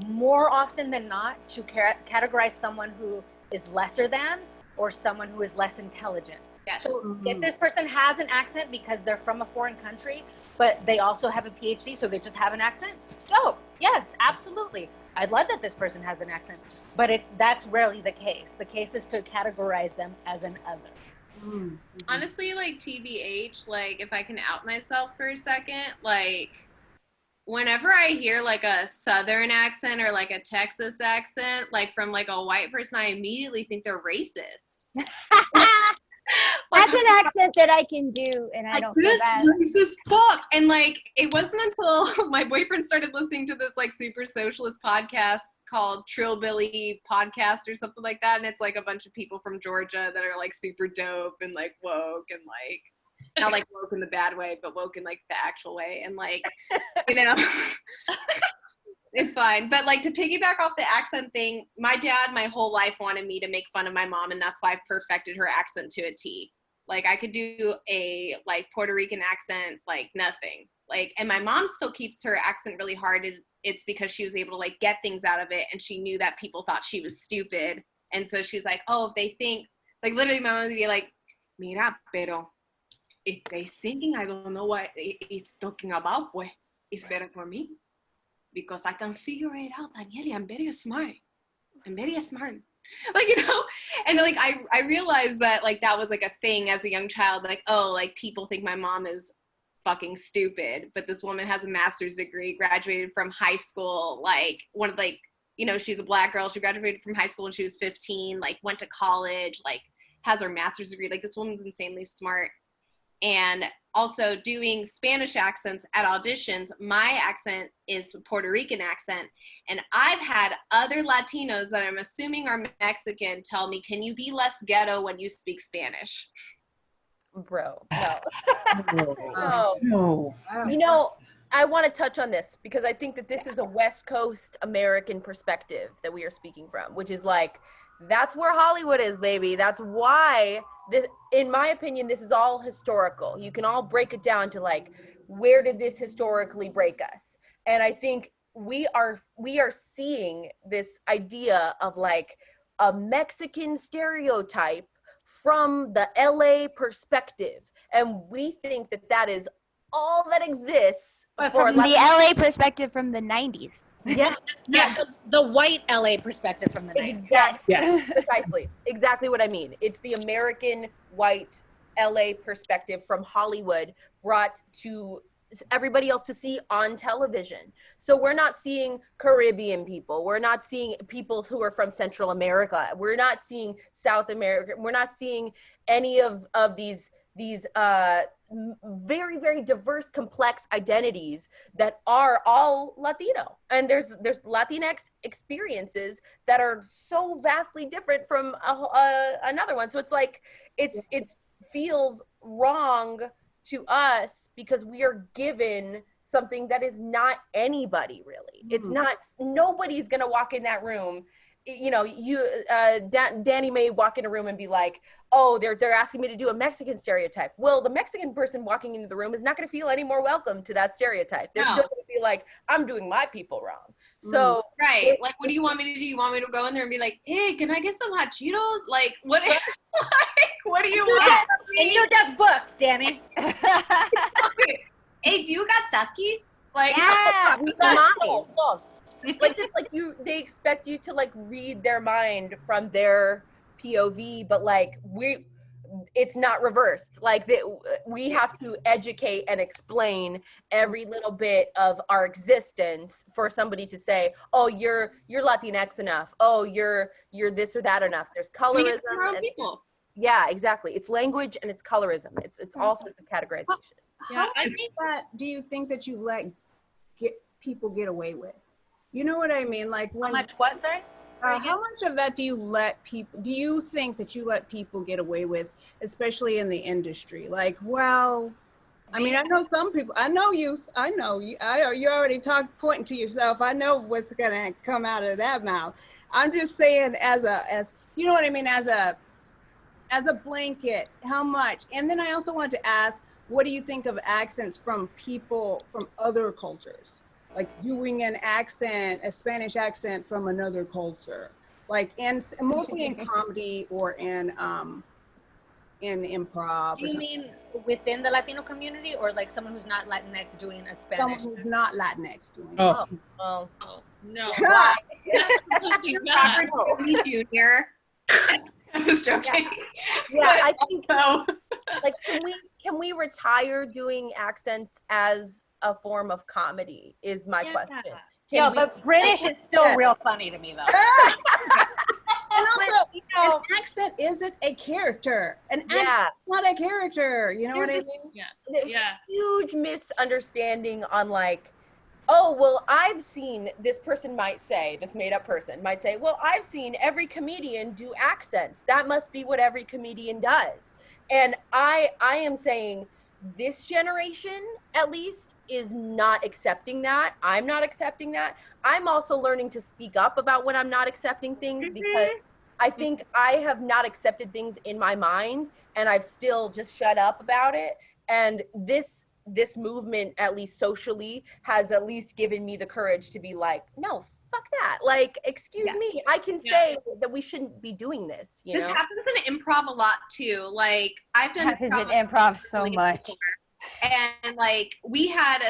more often than not to categorize someone who is lesser than or someone who is less intelligent.
Yes.
So if this person has an accent because they're from a foreign country, but they also have a PhD, so they just have an accent, dope. Yes, absolutely. I'd love that this person has an accent, but that's rarely the case. The case is to categorize them as an other.
Honestly, like TBH, like if I can out myself for a second, like whenever I hear like a Southern accent or like a Texas accent, like from like a white person, I immediately think they're racist.
That's an accent that I can do, and I don't feel bad.
This is fuck. And like, it wasn't until my boyfriend started listening to this like super socialist podcast called Trillbilly Podcast or something like that, and it's like a bunch of people from Georgia that are like super dope and like woke and like not like woke in the bad way, but woke in like the actual way, and like, you know. It's fine. But like, to piggyback off the accent thing, my dad my whole life wanted me to make fun of my mom, and that's why I've perfected her accent to a T. Like I could do a like Puerto Rican accent like nothing. like, and my mom still keeps her accent really hard. And it's because she was able to like get things out of it. And she knew that people thought she was stupid. And so she was like, oh, if they think, like literally my mom would be like, mira, pero if they thinking I don't know what it's talking about, pues it's better for me because I can figure it out, Daniela. I'm very smart. Like, you know, and like I realized that like that was like a thing as a young child, like, oh, like people think my mom is fucking stupid, but this woman has a master's degree, graduated from high school, like one of like, you know, she's a Black girl, she graduated from high school when she was 15, like went to college, like has her master's degree, like this woman's insanely smart. And also doing Spanish accents at auditions, my accent is a Puerto Rican accent. And I've had other Latinos that I'm assuming are Mexican tell me, can you be less ghetto when you speak Spanish?
Bro, no.
No. No.
You know, I want to touch on this because I think that this is a West Coast American perspective that we are speaking from, which is like, that's where Hollywood is, baby. That's why this, in my opinion, this is all historical. You can all break it down to like, where did this historically break us? And I think we are seeing this idea of like a Mexican stereotype from the LA perspective. And we think that that is all that exists
from the LA perspective from the 90s.
Yes.
Yeah, the white LA perspective from the 90s.
Exactly.
Yes.
Precisely. Exactly what I mean. It's the American white LA perspective from Hollywood brought to everybody else to see on television. So we're not seeing Caribbean people. We're not seeing people who are from Central America. We're not seeing South America. We're not seeing any of these very, very diverse, complex identities that are all Latino. And there's Latinx experiences that are so vastly different from another one. So it's like, it feels wrong to us because we are given something that is not anybody really. It's not, nobody's gonna walk in that room. You know, Danny may walk in a room and be like, oh, they're asking me to do a Mexican stereotype. Well, the Mexican person walking into the room is not going to feel any more welcome to that stereotype. They're still going to be like, I'm doing my people wrong. So
right, like, what do you want me to do? You want me to go in there and be like, hey, can I get some hot Cheetos? Like, what? Like, what do you want?
And you just booked, Danny.
Hey, do you got Takis? Like,
Yeah.
Like it's like they expect you to like read their mind from their POV, but like it's not reversed. Like we have to educate and explain every little bit of our existence for somebody to say, oh, you're Latinx enough. Oh, you're this or that enough. There's colorism.
People.
Yeah, exactly. It's language and it's colorism. It's all sorts of categorization.
How much of that do you think that you let people get away with? You know what I mean? Like when,
How much what, sorry?
how much of that do you think that you let people get away with, especially in the industry? Like, well, I mean, I know some people, you already pointing to yourself. I know what's gonna come out of that mouth. I'm just saying as you know what I mean? As a blanket, how much? And then I also wanted to ask, what do you think of accents from people from other cultures? Like doing an accent, a Spanish accent from another culture, like mostly in comedy or in improv.
Do you mean within the Latino community or like someone who's not Latinx doing a Spanish?
Someone who's not Latinx doing it.
Oh.
Oh.
No.
Robert Jr. I'm just joking.
Yeah, I think
So,
like can we retire doing accents as a form of comedy is my question.
Yeah, but British is still real funny to me though.
And also, an accent isn't a character. An accent is not a character. You know what I mean?
There's huge misunderstanding on like, oh, well, I've seen, this made up person might say, well, I've seen every comedian do accents. That must be what every comedian does. And I am saying this generation, at least, is not accepting that. I'm not accepting that. I'm also learning to speak up about when I'm not accepting things because I think I have not accepted things in my mind and I've still just shut up about it. And this this movement, at least socially, has at least given me the courage to be like, no, fuck that. Like, excuse me, I can say that we shouldn't be doing this, you
This
know?
happens in improv a lot too. Like I've done
Happens in improv so much.
before. And like we had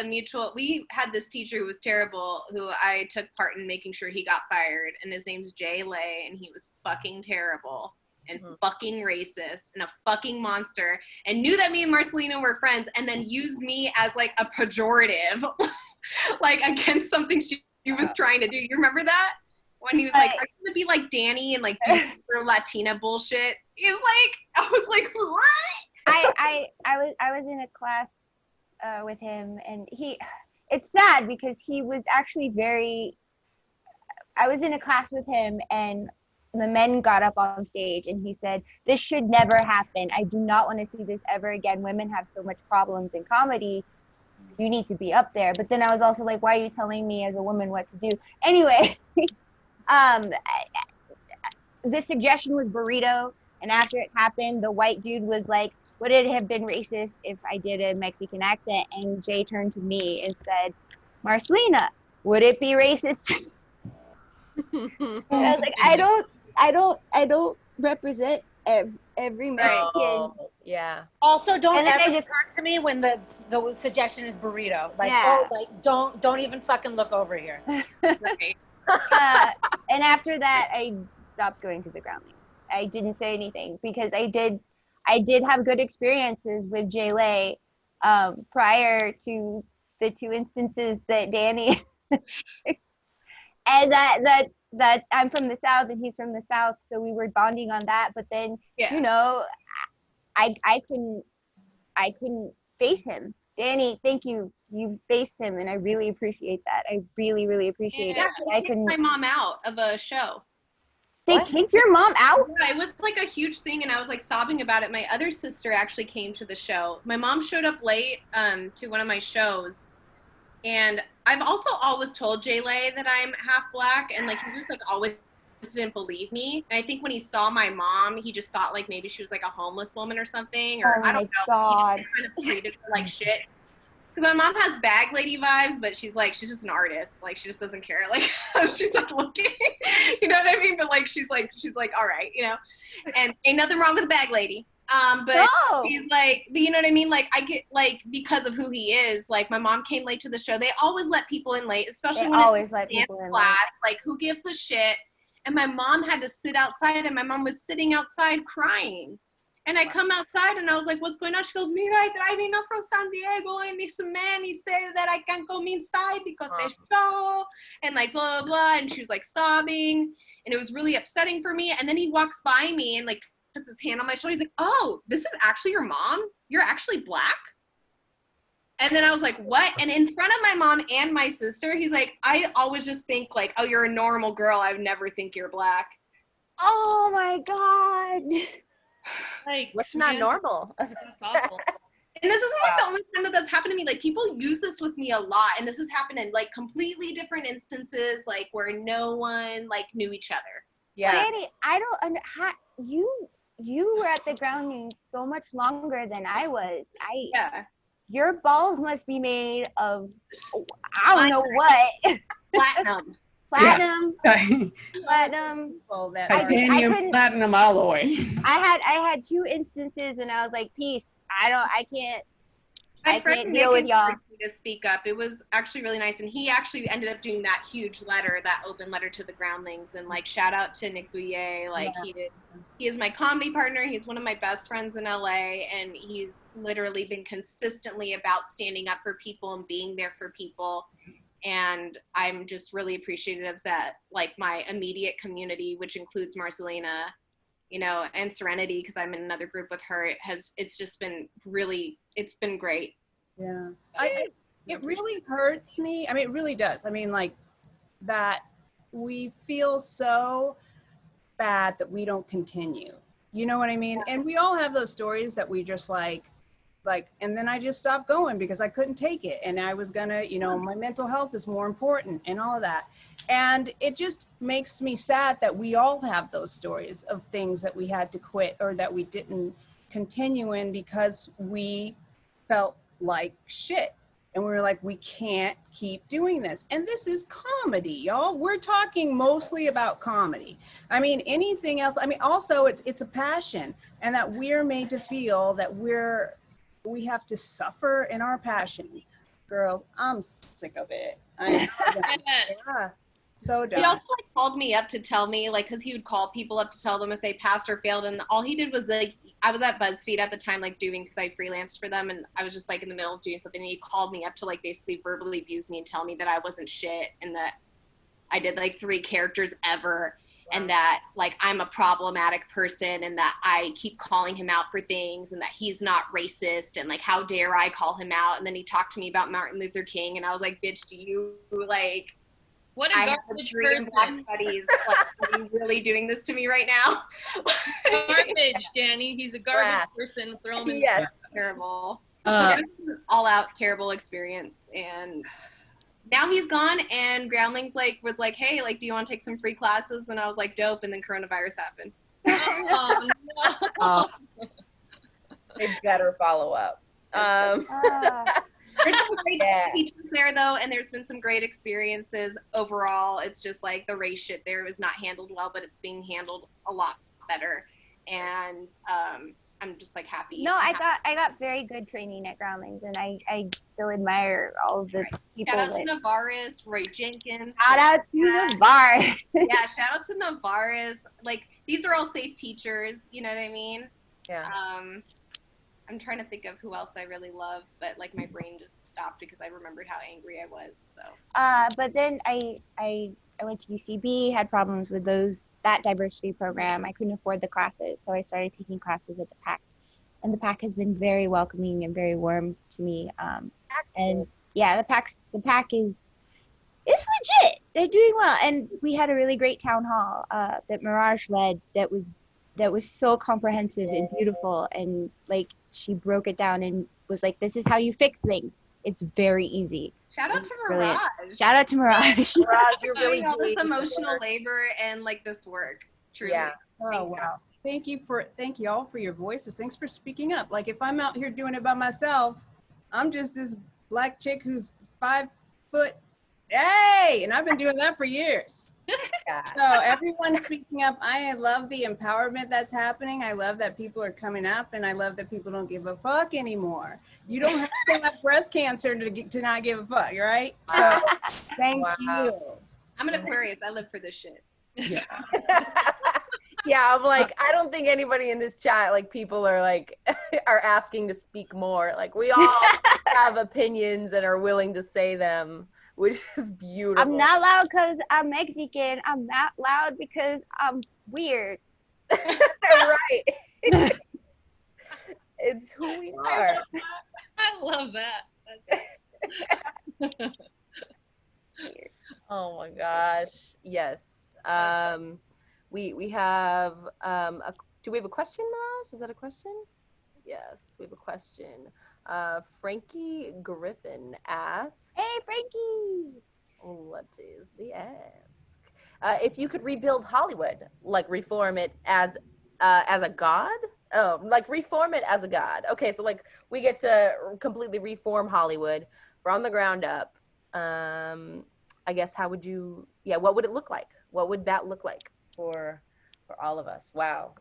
this teacher who was terrible, who I took part in making sure he got fired, and his name's Jay Lay, and he was fucking terrible and fucking racist and a fucking monster, and knew that me and Marcelina were friends, and then used me as like a pejorative like against something she was trying to do. You remember that? When he was like, are you gonna be like Danny and like do your Latina bullshit? It was like, I was like, what?
I was in a class with him, and it's sad because he was actually I was in a class with him, and the men got up on stage and he said, this should never happen. I do not want to see this ever again. Women have so much problems in comedy. You need to be up there. But then I was also like, why are you telling me as a woman what to do? Anyway, the suggestion was burrito. And after it happened, the white dude was like, would it have been racist if I did a Mexican accent? And Jay turned to me and said, Marcelina, would it be racist? And I was like, I don't represent every Mexican.
Oh, yeah.
Also, don't
And then
ever
I just-
turn to me when the suggestion is burrito. Like,
Yeah.
oh, like don't even fucking look over here.
Right.
And after that, I stopped going to the groundlings. I didn't say anything because I did have good experiences with Jay Lay prior to the 2 instances that Danny and that I'm from the South and he's from the South, so we were bonding on that. But then you know, I couldn't face him. Danny, thank you. You faced him, and I really appreciate that. I really, really appreciate it. I couldn't.
My mom out of a show.
They kicked your mom out?
Yeah, it was like a huge thing, and I was like sobbing about it. My other sister actually came to the show. My mom showed up late to one of my shows, and I've also always told Jay Lay that I'm half black, and like he just like always didn't believe me. And I think when he saw my mom, he just thought like maybe she was like a homeless woman or something, or I don't know.
God.
He just kind of treated her like shit. Because my mom has bag lady vibes, but she's just an artist. Like, she just doesn't care. Like, she's not looking. You know what I mean? But, like, she's like, all right, you know? And ain't nothing wrong with a bag lady. But she's like, you know what I mean? Like, I get, like, because of who he is, like, my mom came late to the show. They always let people in late, especially when it's dance class. Like, who gives a shit? And my mom had to sit outside, and my mom was sitting outside crying. And I come outside and I was like, what's going on? She goes, mira, I driving up from San Diego and this man, he said that I can't come inside because they show and like blah, blah, blah. And she was like sobbing and it was really upsetting for me. And then he walks by me and like puts his hand on my shoulder. He's like, oh, this is actually your mom? You're actually black? And then I was like, what? And in front of my mom and my sister, he's like, I always just think like, oh, you're a normal girl. I would never think you're black.
Oh my God.
Like,
What's not normal?
That's awful.
And this isn't like the only time that that's happened to me. Like people use this with me a lot, and this has happened in like completely different instances, like where no one like knew each other.
Yeah.
Danny, I don't you were at the grounding so much longer than I was. Your balls must be made of I don't know what.
Platinum.
Platinum.
Well, that
Titanium, platinum alloy.
I had 2 instances and I was like, peace. I can't deal with y'all.
To speak up. It was actually really nice, and he actually ended up doing that huge letter, that open letter to the groundlings, and like shout out to Nick Bouye. Like he is my comedy partner. He's one of my best friends in LA, and he's literally been consistently about standing up for people and being there for people. And I'm just really appreciative that like my immediate community, which includes Marcelina, you know, and Serenity, because I'm in another group with her, it's been great.
Yeah. It really hurts me. I mean, it really does. I mean, like that we feel so bad that we don't continue. You know what I mean? And we all have those stories that we just like, and then I just stopped going because I couldn't take it. And I was gonna, you know, my mental health is more important and all of that. And it just makes me sad that we all have those stories of things that we had to quit or that we didn't continue in because we felt like shit. And we were like, we can't keep doing this. And this is comedy, y'all. We're talking mostly about comedy. I mean, anything else. I mean, also it's a passion, and that we're made to feel that we have to suffer in our passion. Girls, I'm sick of it. I'm so done.
Yeah.
So
He
done.
also like called me up to tell me, like, because he would call people up to tell them if they passed or failed, and all he did was like, I was at BuzzFeed at the time, like doing, because I freelanced for them, and I was just like in the middle of doing something, and he called me up to like basically verbally abuse me and tell me that I wasn't shit, and that I did like 3 characters ever, and that like I'm a problematic person, and that I keep calling him out for things, and that he's not racist, and like how dare I call him out. And then he talked to me about Martin Luther King, and I was like, bitch, do you like,
What a
I have a
garbage
degree in Black
person.
Studies. Like, are you really doing this to me right now?
Garbage, Danny. He's a garbage
Trash.
person. Throw him in.
Yes.
Terrible. It was an all-out terrible experience, and now he's gone. And Groundlings was like, hey, like, do you want to take some free classes? And I was like, dope. And then coronavirus happened.
Oh, no.
Oh, they better follow up.
There's some great
Yeah.
teachers there, though, and there's been some great experiences overall. It's just like the race shit there was not handled well, but it's being handled a lot better. And I'm just like happy.
No, I got very good training at Groundlings, and I still admire all of the people.
Shout out to Navarez, Roy Jenkins.
Shout out to Navarre.
Yeah, shout out to Navarez. Like, these are all safe teachers, you know what I mean?
Yeah.
I'm trying to think of who else I really love, but like my brain just stopped because I remembered how angry I was. So.
But then I went to UCB, had problems with that diversity program. I couldn't afford the classes, so I started taking classes at the PAC, and the PAC has been very welcoming and very warm to me. And yeah, the PAC is legit. They're doing well, and we had a really great town hall that Mirage led. That was so comprehensive and beautiful, and like she broke it down and was like, "This is how you fix things. It's very easy."
Shout out to
Brilliant.
Mirage.
Shout out to Mirage.
Mirage, you're really
Doing all this
doing
emotional labor and like this work. Truly.
Yeah.
Oh, wow. Thank you all for your voices. Thanks for speaking up. Like, if I'm out here doing it by myself, I'm just this Black chick who's 5 foot, hey, and I've been doing that for years.
Yeah.
So everyone speaking up, I love the empowerment that's happening. I love that people are coming up, and I love that people don't give a fuck anymore. You don't have to have breast cancer to not give a fuck, right? So thank you.
I'm an Aquarius. I live for this shit.
Yeah.
Yeah, I'm like, I don't think anybody in this chat, like, people are like, are asking to speak more. Like, we all have opinions and are willing to say them, which is beautiful.
I'm not loud because I'm Mexican. I'm not loud because I'm weird.
Right. It's who we are.
I love that.
Oh my gosh. Yes. We have do we have a question, Mirage? Is that a question? Yes, we have a question. Frankie Griffin asks,
Hey, Frankie.
what is the ask? If you could rebuild Hollywood, like reform it as a god? Oh, like reform it as a god. Okay, so like we get to completely reform Hollywood from the ground up. I guess what would it look like? What would that look like for all of us? Wow.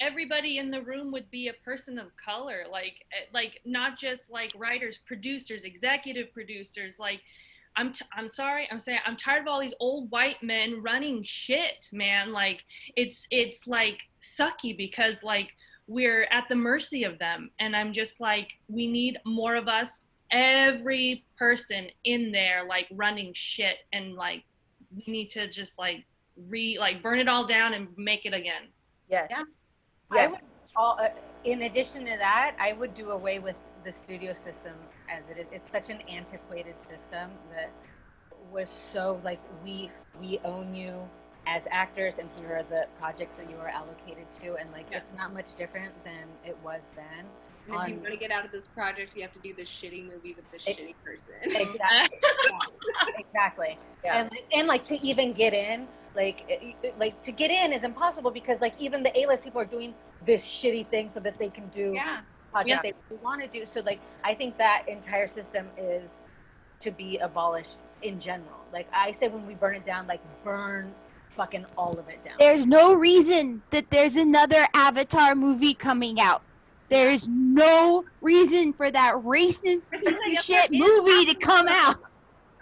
Everybody in the room would be a person of color, like not just like writers, producers, executive producers. Like, I'm sorry, I'm saying I'm tired of all these old white men running shit, man. Like, it's like sucky because like we're at the mercy of them, and I'm just like, we need more of us, every person in there like running shit, and like we need to just like burn it all down and make it again.
Yes.
Yeah.
Yes.
In addition to that, I would do away with the studio system as it is. It's such an antiquated system that was so like, we own you as actors, and here are the projects that you are allocated to, and like it's not much different than it was then.
And if you want to get out of this project, you have to do this shitty movie with this shitty person.
Exactly. Yeah, exactly.
Yeah.
And like to even get in, like to get in is impossible because like even the A-list people are doing this shitty thing so that they can do project they really want to do. So like, I think that entire system is to be abolished in general. Like I say, when we burn it down, like burn fucking all of it down.
There's no reason that there's another Avatar movie coming out. There's no reason for that racist shit movie to come out.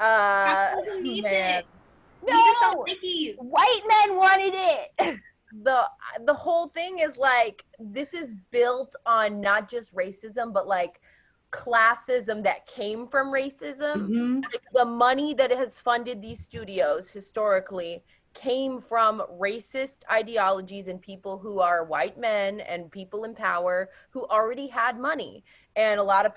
Man.
No, white men wanted it.
The whole thing is like, this is built on not just racism, but like classism that came from racism. Like the money that has funded these studios historically came from racist ideologies and people who are white men and people in power who already had money. And a lot of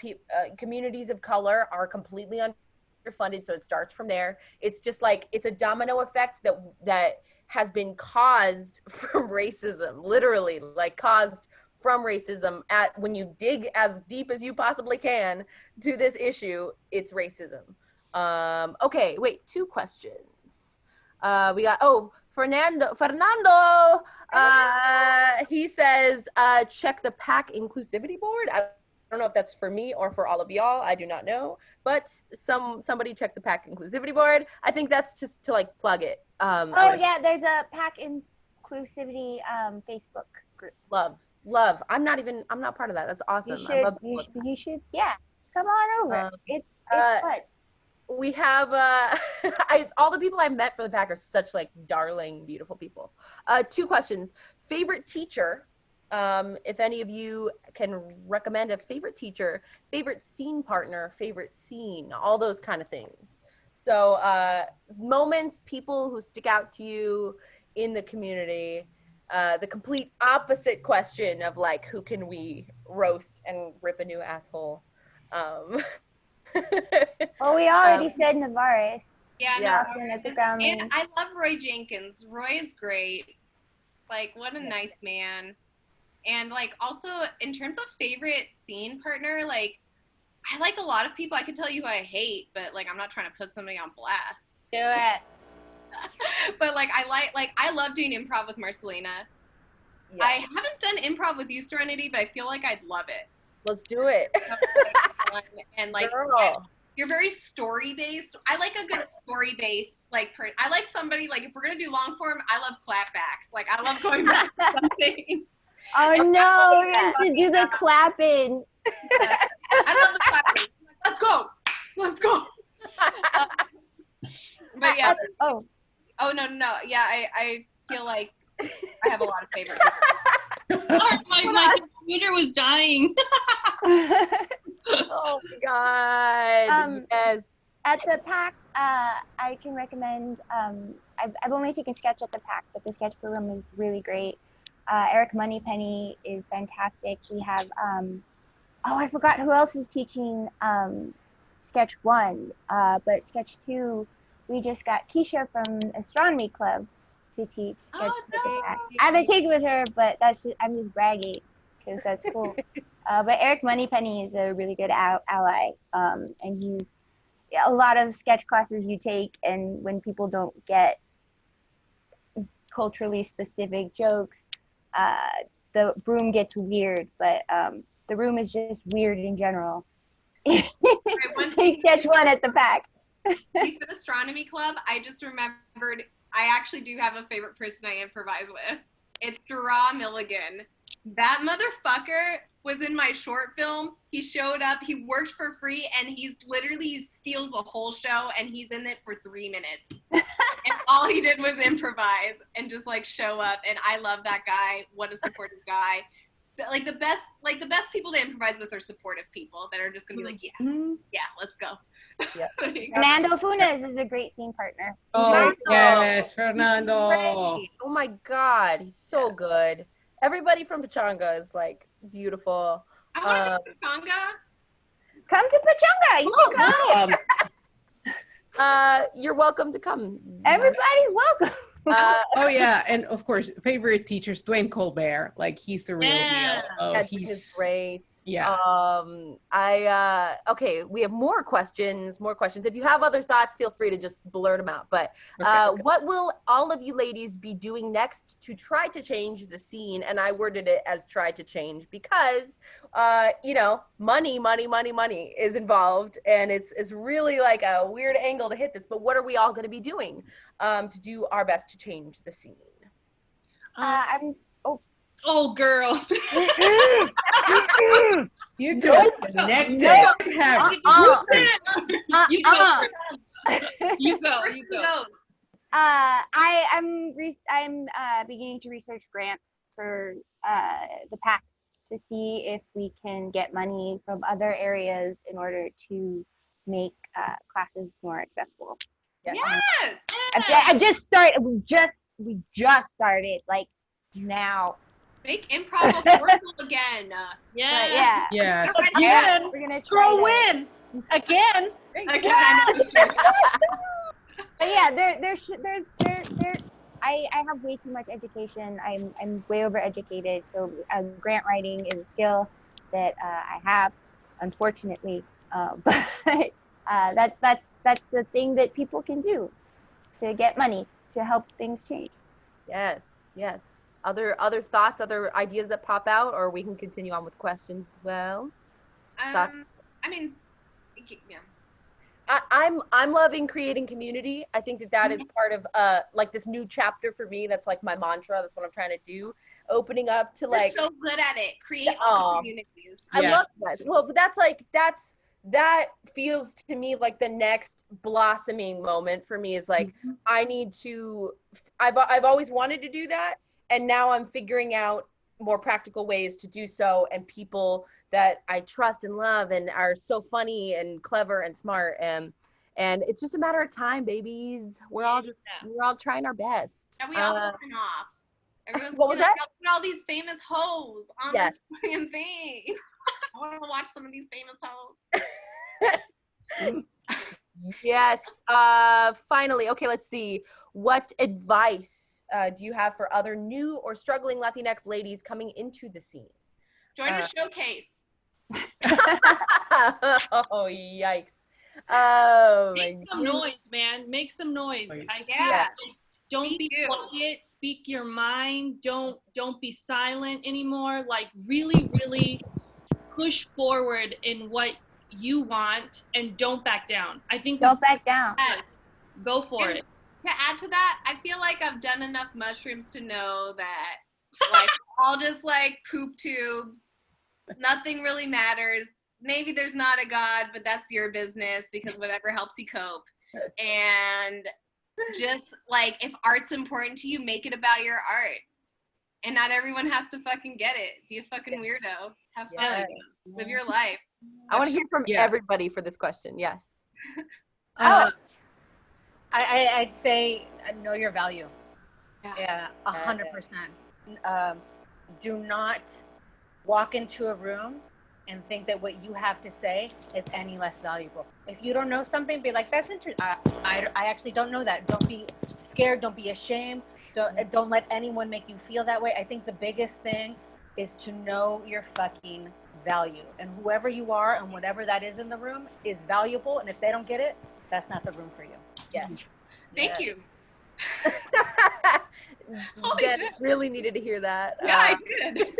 communities of color are completely underfunded, so it starts from there. It's just like, it's a domino effect that has been caused from racism, literally, like caused from racism. When you dig as deep as you possibly can to this issue, it's racism. Okay, wait, 2 questions. We got, Fernando, he says, check the PAC inclusivity board. I don't know if that's for me or for all of y'all. I do not know, but somebody check the PAC inclusivity board. I think that's just to like plug it.
Yeah, there's a PAC inclusivity Facebook group.
Love. I'm not part of that. That's awesome.
You should, yeah. Come on over. It's fun.
We have all the people I met for the PAC are such like darling, beautiful people. 2 questions. Favorite teacher, if any of you can recommend a favorite teacher, favorite scene partner, favorite scene, all those kind of things. So moments, people who stick out to you in the community. The complete opposite question of like, who can we roast and rip a new asshole?
We already said Navarre.
Yeah.
At the ground
and I love Roy Jenkins. Roy is great. Like, what a nice man. And like, also in terms of favorite scene partner, like, I like a lot of people. I could tell you who I hate, but like, I'm not trying to put somebody on blast.
Do it.
But like, I love doing improv with Marcelina. Yeah. I haven't done improv with you, Serenity, but I feel like I'd love it.
Let's do it.
And like, you're very story based. I like a good story based, like, I like somebody, like, if we're gonna do long form, I love clapbacks. Like, I love going back to something.
Oh no, we have to do the clapping.
I love the clapping. Let's go. But yeah. Oh no. Yeah, I feel like I have a lot of favorites.
My computer was dying.
Oh my god. Yes.
At the PAC, I can recommend, I've only taken sketch at the PAC, but the sketch program is really great. Eric Moneypenny is fantastic. We have, I forgot who else is teaching sketch 1, but sketch 2, we just got Keisha from Astronomy Club to teach sketch I haven't taken with her, but I'm just bragging because that's cool. But Eric Moneypenny is a really good ally, and a lot of sketch classes you take, and when people don't get culturally specific jokes, the room gets weird, but the room is just weird in general. Sketch 1 at the PAC.
You said Astronomy Club. I just remembered I actually do have a favorite person I improvise with. It's Gerard Milligan. That motherfucker was in my short film. He showed up, he worked for free, and he steals the whole show, and he's in it for 3 minutes. And all he did was improvise and just like show up. And I love that guy. What a supportive guy. But the best people to improvise with are supportive people that are just gonna be like, yeah, let's go.
Yeah.
Fernando Funes is a great scene partner.
Oh, yes, Fernando.
Oh my God, he's so good. Everybody from Pachanga is like beautiful.
I want to Pachanga.
Come to Pachanga. You can come.
You're welcome to come.
Everybody's welcome.
Oh yeah, and of course, favorite teachers, Dwayne Colbert. Like, he's the real deal. Oh,
he's great.
Yeah.
Okay, we have more questions. If you have other thoughts, feel free to just blurt them out. But
Okay.
what will all of you ladies be doing next to try to change the scene? And I worded it as try to change because you know, money is involved, and it's really like a weird angle to hit this. But what are we all going to be doing to do our best to change the scene?
Oh, girl.
You two are connected.
You go.
I'm beginning to research grants for the PAC to see if we can get money from other areas in order to make classes more accessible.
Yes.
I just started. We just started like now.
Make improv affordable again.
Yeah.
Yes.
Again.
We're gonna try
Throw
to
in again.
But yeah, there's I have way too much education. I'm way overeducated. So grant writing is a skill that I have, unfortunately. But that's the thing that people can do to get money to help things change.
Yes. Other thoughts, other ideas that pop out, or we can continue on with questions as well.
I mean, yeah.
I'm loving creating community. I think that is part of like this new chapter for me. That's like my mantra. That's what I'm trying to do. Opening up to like.
You're so good at it. Create communities.
I love that. Well, but that feels to me like the next blossoming moment for me is like I need to. I've always wanted to do that, and now I'm figuring out more practical ways to do so, and people that I trust and love and are so funny and clever and smart, and it's just a matter of time, babies. We're all trying our best.
And we all working off. Everyone's
what was that?
Look at all these famous hoes on this fucking thing. I want to watch some of these famous hoes.
Yes. Finally, okay. Let's see. What advice do you have for other new or struggling Latinx ladies coming into the scene?
Join a showcase.
Oh, yikes.
Make some noise, man. Make some noise. Don't be quiet. Speak your mind. Don't be silent anymore. Like really push forward in what you want and don't back down. I think
don't back down.
Yes.
Go for it.
To add to that, I feel like I've done enough mushrooms to know that like all just like poop tubes. Nothing really matters. Maybe there's not a God, but that's your business because whatever helps you cope. And just like if art's important to you, make it about your art. And not everyone has to fucking get it. Be a fucking weirdo. Have fun. Live your life.
I want to hear from everybody for this question. Yes.
I'd say know your value. Yeah, 100%. Do not walk into a room and think that what you have to say is any less valuable. If you don't know something, be like, that's interesting. I actually don't know that. Don't be scared. Don't be ashamed. Don't let anyone make you feel that way. I think the biggest thing is to know your fucking value. And whoever you are and whatever that is in the room is valuable. And if they don't get it, that's not the room for you.
Yes.
Thank you.
Jen really needed to hear that.
Yeah, I did.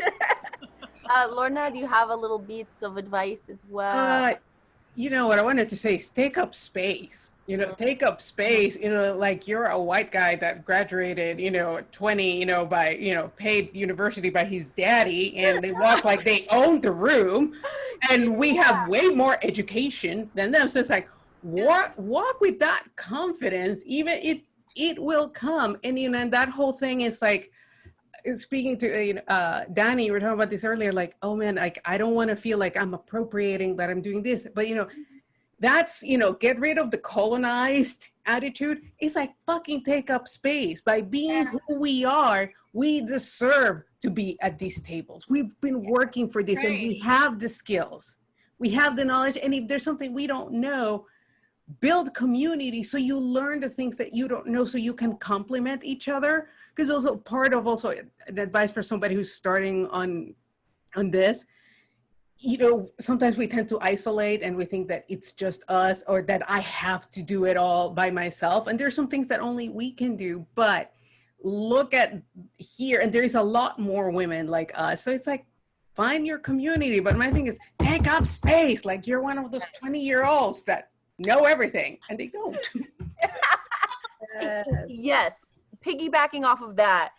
Lorna, do you have a little bits of advice as well?
You know what I wanted to say is take up space. Take up space. Like you're a white guy that graduated, at 20, by, paid university by his daddy, and they walk like they own the room, and we have way more education than them. So it's like walk with that confidence. Even it will come, and and that whole thing is like. Speaking to Dani, we were talking about this earlier, like, oh man, like I don't want to feel like I'm appropriating that I'm doing this, but that's get rid of the colonized attitude. It's like fucking take up space. By being who we are, we deserve to be at these tables. We've been working for this, and we have the skills, we have the knowledge, and if there's something we don't know, build community so you learn the things that you don't know, so you can complement each other. Because also part of an advice for somebody who's starting on this, sometimes we tend to isolate and we think that it's just us or that I have to do it all by myself. And there's some things that only we can do, but look at here, and there's a lot more women like us. So it's like, find your community. But my thing is, take up space. Like you're one of those 20-year-olds that know everything, and they don't.
Yes, piggybacking off of that,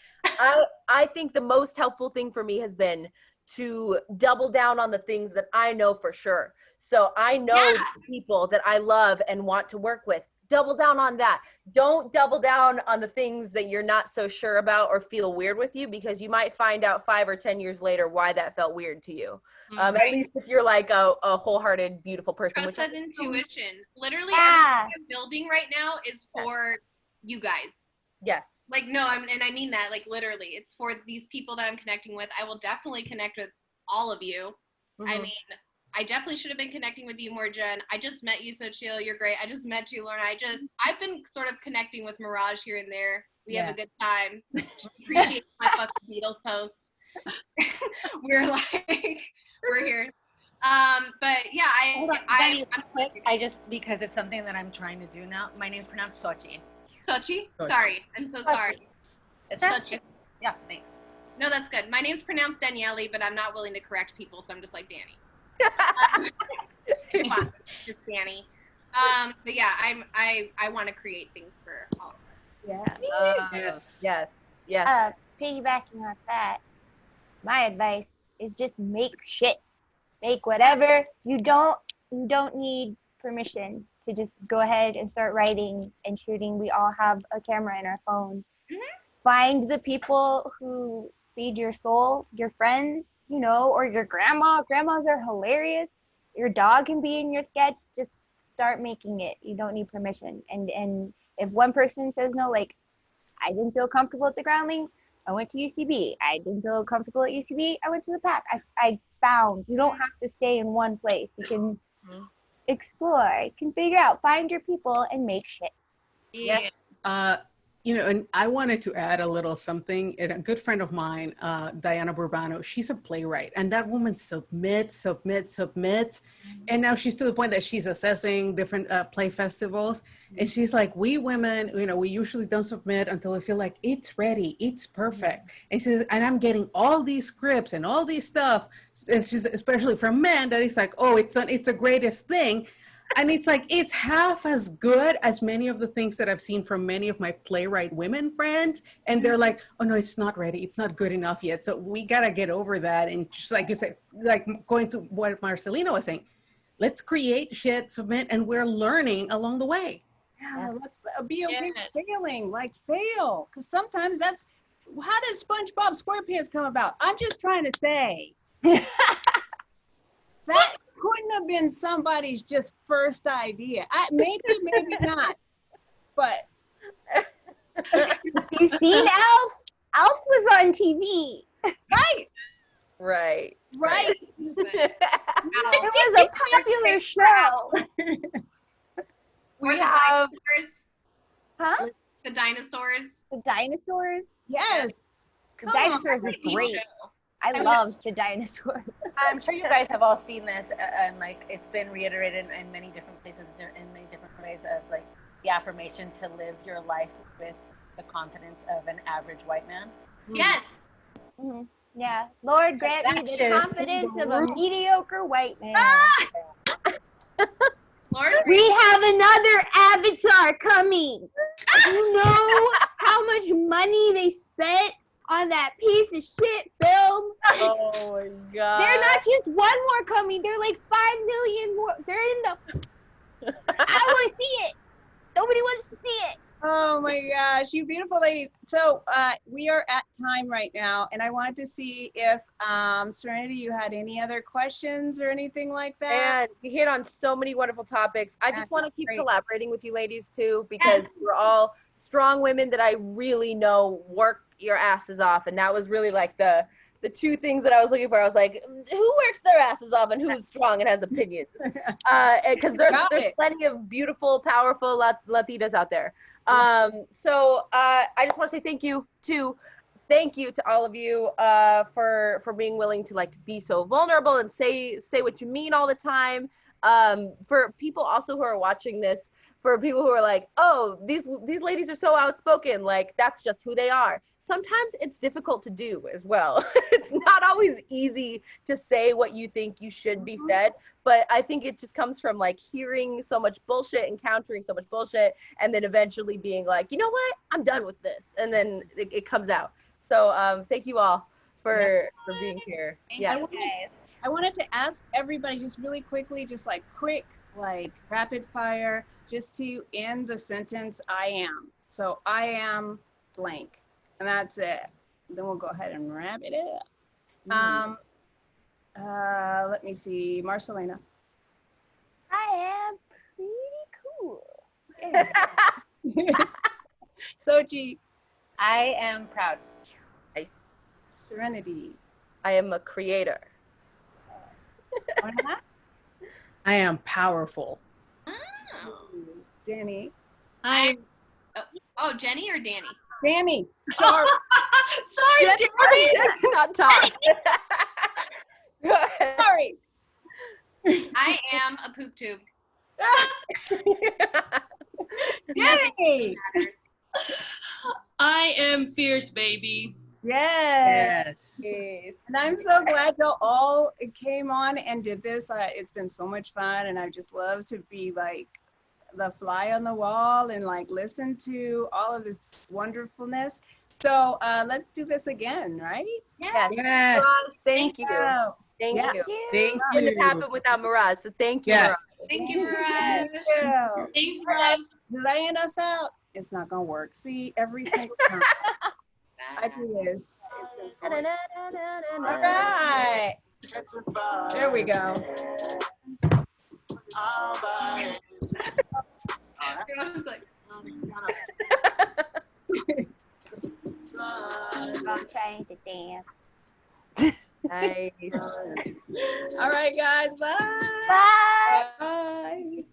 I think the most helpful thing for me has been to double down on the things that I know for sure. So I know the people that I love and want to work with. Double down on that. Don't double down on the things that you're not so sure about or feel weird with you, because you might find out 5 or 10 years later why that felt weird to you. At least if you're like a wholehearted, beautiful person.
Trust that intuition. Literally,
Yeah.
everything I'm building right now is for you guys.
Yes.
Like, no, and I mean that, like, literally. It's for these people that I'm connecting with. I will definitely connect with all of you. I mean, I definitely should have been connecting with you more, Jen. I just met you, so chill. You're great. I just met you, Lorna. I've been sort of connecting with Mirage here and there. We have a good time. Appreciate my fucking Beatles post. We're here. But yeah,
Hold on, Dani, quick. I just, because it's something that I'm trying to do now. My name's pronounced Xochitl.
Sochi? Sorry. I'm so sorry.
It's
Xochitl.
Yeah, thanks.
No, that's good. My name's pronounced Daniele, but I'm not willing to correct people, so I'm just like Danny. Come on, just Danny. But yeah, I want to create things for all of us.
Yeah.
Yes.
Piggybacking on that, my advice is just make shit. Make whatever. You don't need permission to just go ahead and start writing and shooting. We all have a camera in our phone. Find the people who feed your soul, your friends, you know, or your grandma. Grandmas are hilarious. Your dog can be in your sketch. Just start making it. You don't need permission. And if one person says no, like, I didn't feel comfortable at the Groundlings, I went to UCB. I didn't feel comfortable at UCB, I went to the PAC. I found you don't have to stay in one place. You can explore, you can figure out, find your people and make shit.
Yes.
You know, and I wanted to add a little something. And a good friend of mine, Diana Burbano, she's a playwright, and that woman submits. And now she's to the point that she's assessing different play festivals. And she's like, we women, you know, we usually don't submit until we feel like it's ready, it's perfect. And she says, and I'm getting all these scripts and all these stuff. And she's, especially from men, that it's like, oh, it's the greatest thing. And it's like, it's half as good as many of the things that I've seen from many of my playwright women friends. And they're like, oh no, it's not ready. It's not good enough yet. So we got to get over that. And just like you said, like going to what Marcelina was saying, let's create shit, submit, and we're learning along the way.
Yeah, let's be okay with failing, like fail. Because sometimes that's, how does SpongeBob SquarePants come about? I'm just trying to say. That couldn't have been somebody's just first idea. Maybe not. But
You seen Alf? Alf was on TV.
Right.
It was a popular show.
Or the
have
dinosaurs.
Huh?
The dinosaurs.
The dinosaurs?
yes.
The
Come
dinosaurs
on.
are great. I loved the dinosaurs.
I'm sure you guys have all seen this, and like it's been reiterated in many different places, in many different ways, of like the affirmation to live your life with the confidence of an average white man.
Yes.
Mhm. Yeah. Lord grant me
That
the
shit is
confidence of a mediocre white man.
Lord,
We have another Avatar coming. You know how much money they spent on that piece of shit film?
Oh my god.
They're not just one more coming. They're like 5 million more. They're in the. I want to see it. Nobody wants to see it.
Oh my gosh, you beautiful ladies. So we are at time right now, and I wanted to see if Serenity, you had any other questions or anything like that.
And we hit on so many wonderful topics. I just
That's
want to keep
great.
collaborating with you ladies too, because we're all strong women that I really know work your asses off. And that was really like the two things that I was looking for. I was like, who works their asses off and who's strong and has opinions? Because there's plenty of beautiful, powerful Latinas out there. So I just want to say thank you to all of you for being willing to like be so vulnerable and say what you mean all the time. For people also who are watching this, for people who are like, oh, these ladies are so outspoken, like that's just who they are. Sometimes it's difficult to do as well. It's not always easy to say what you think you should be said, but I think it just comes from like hearing so much bullshit, encountering so much bullshit, and then eventually being like, you know what, I'm done with this, and then it comes out. So thank you all for being here. Yeah.
I wanted to ask everybody just really quickly, just like quick, like rapid fire, just to end the sentence, I am. So I am blank, and that's it. Then we'll go ahead and wrap it up. Let me see, Marcelina.
I am pretty cool.
Xochitl.
I am proud.
Nice.
Serenity.
I am a creator.
Lorna.
I am powerful.
Danny.
I'm
Oh, Jenny or Danny?
Danny. Sorry.
Sorry, Danny.
I cannot talk. Go ahead.
Sorry.
I am a poop tube.
Danny.
Matters.
I am fierce, baby.
Yes.
Yes.
And I'm so glad y'all all came on and did this. It's been so much fun, and I just love to be like the fly on the wall and like listen to all of this wonderfulness. So let's do this again, right?
Yes.
Yes.
Mirage, thank you.
Oh,
Thank
yeah.
you.
Thank
Couldn't
you.
have happened without Mirage, so thank you,
Yes.
Mirage.
Thank you, Mirage.
Yeah.
Thanks, Rob.
Laying us out. It's not gonna work. See, every single time. I do this. All right. There we go.
I was like,
I'm trying to dance.
Nice.
All right, guys. Bye.
Bye.
Bye.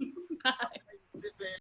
Bye.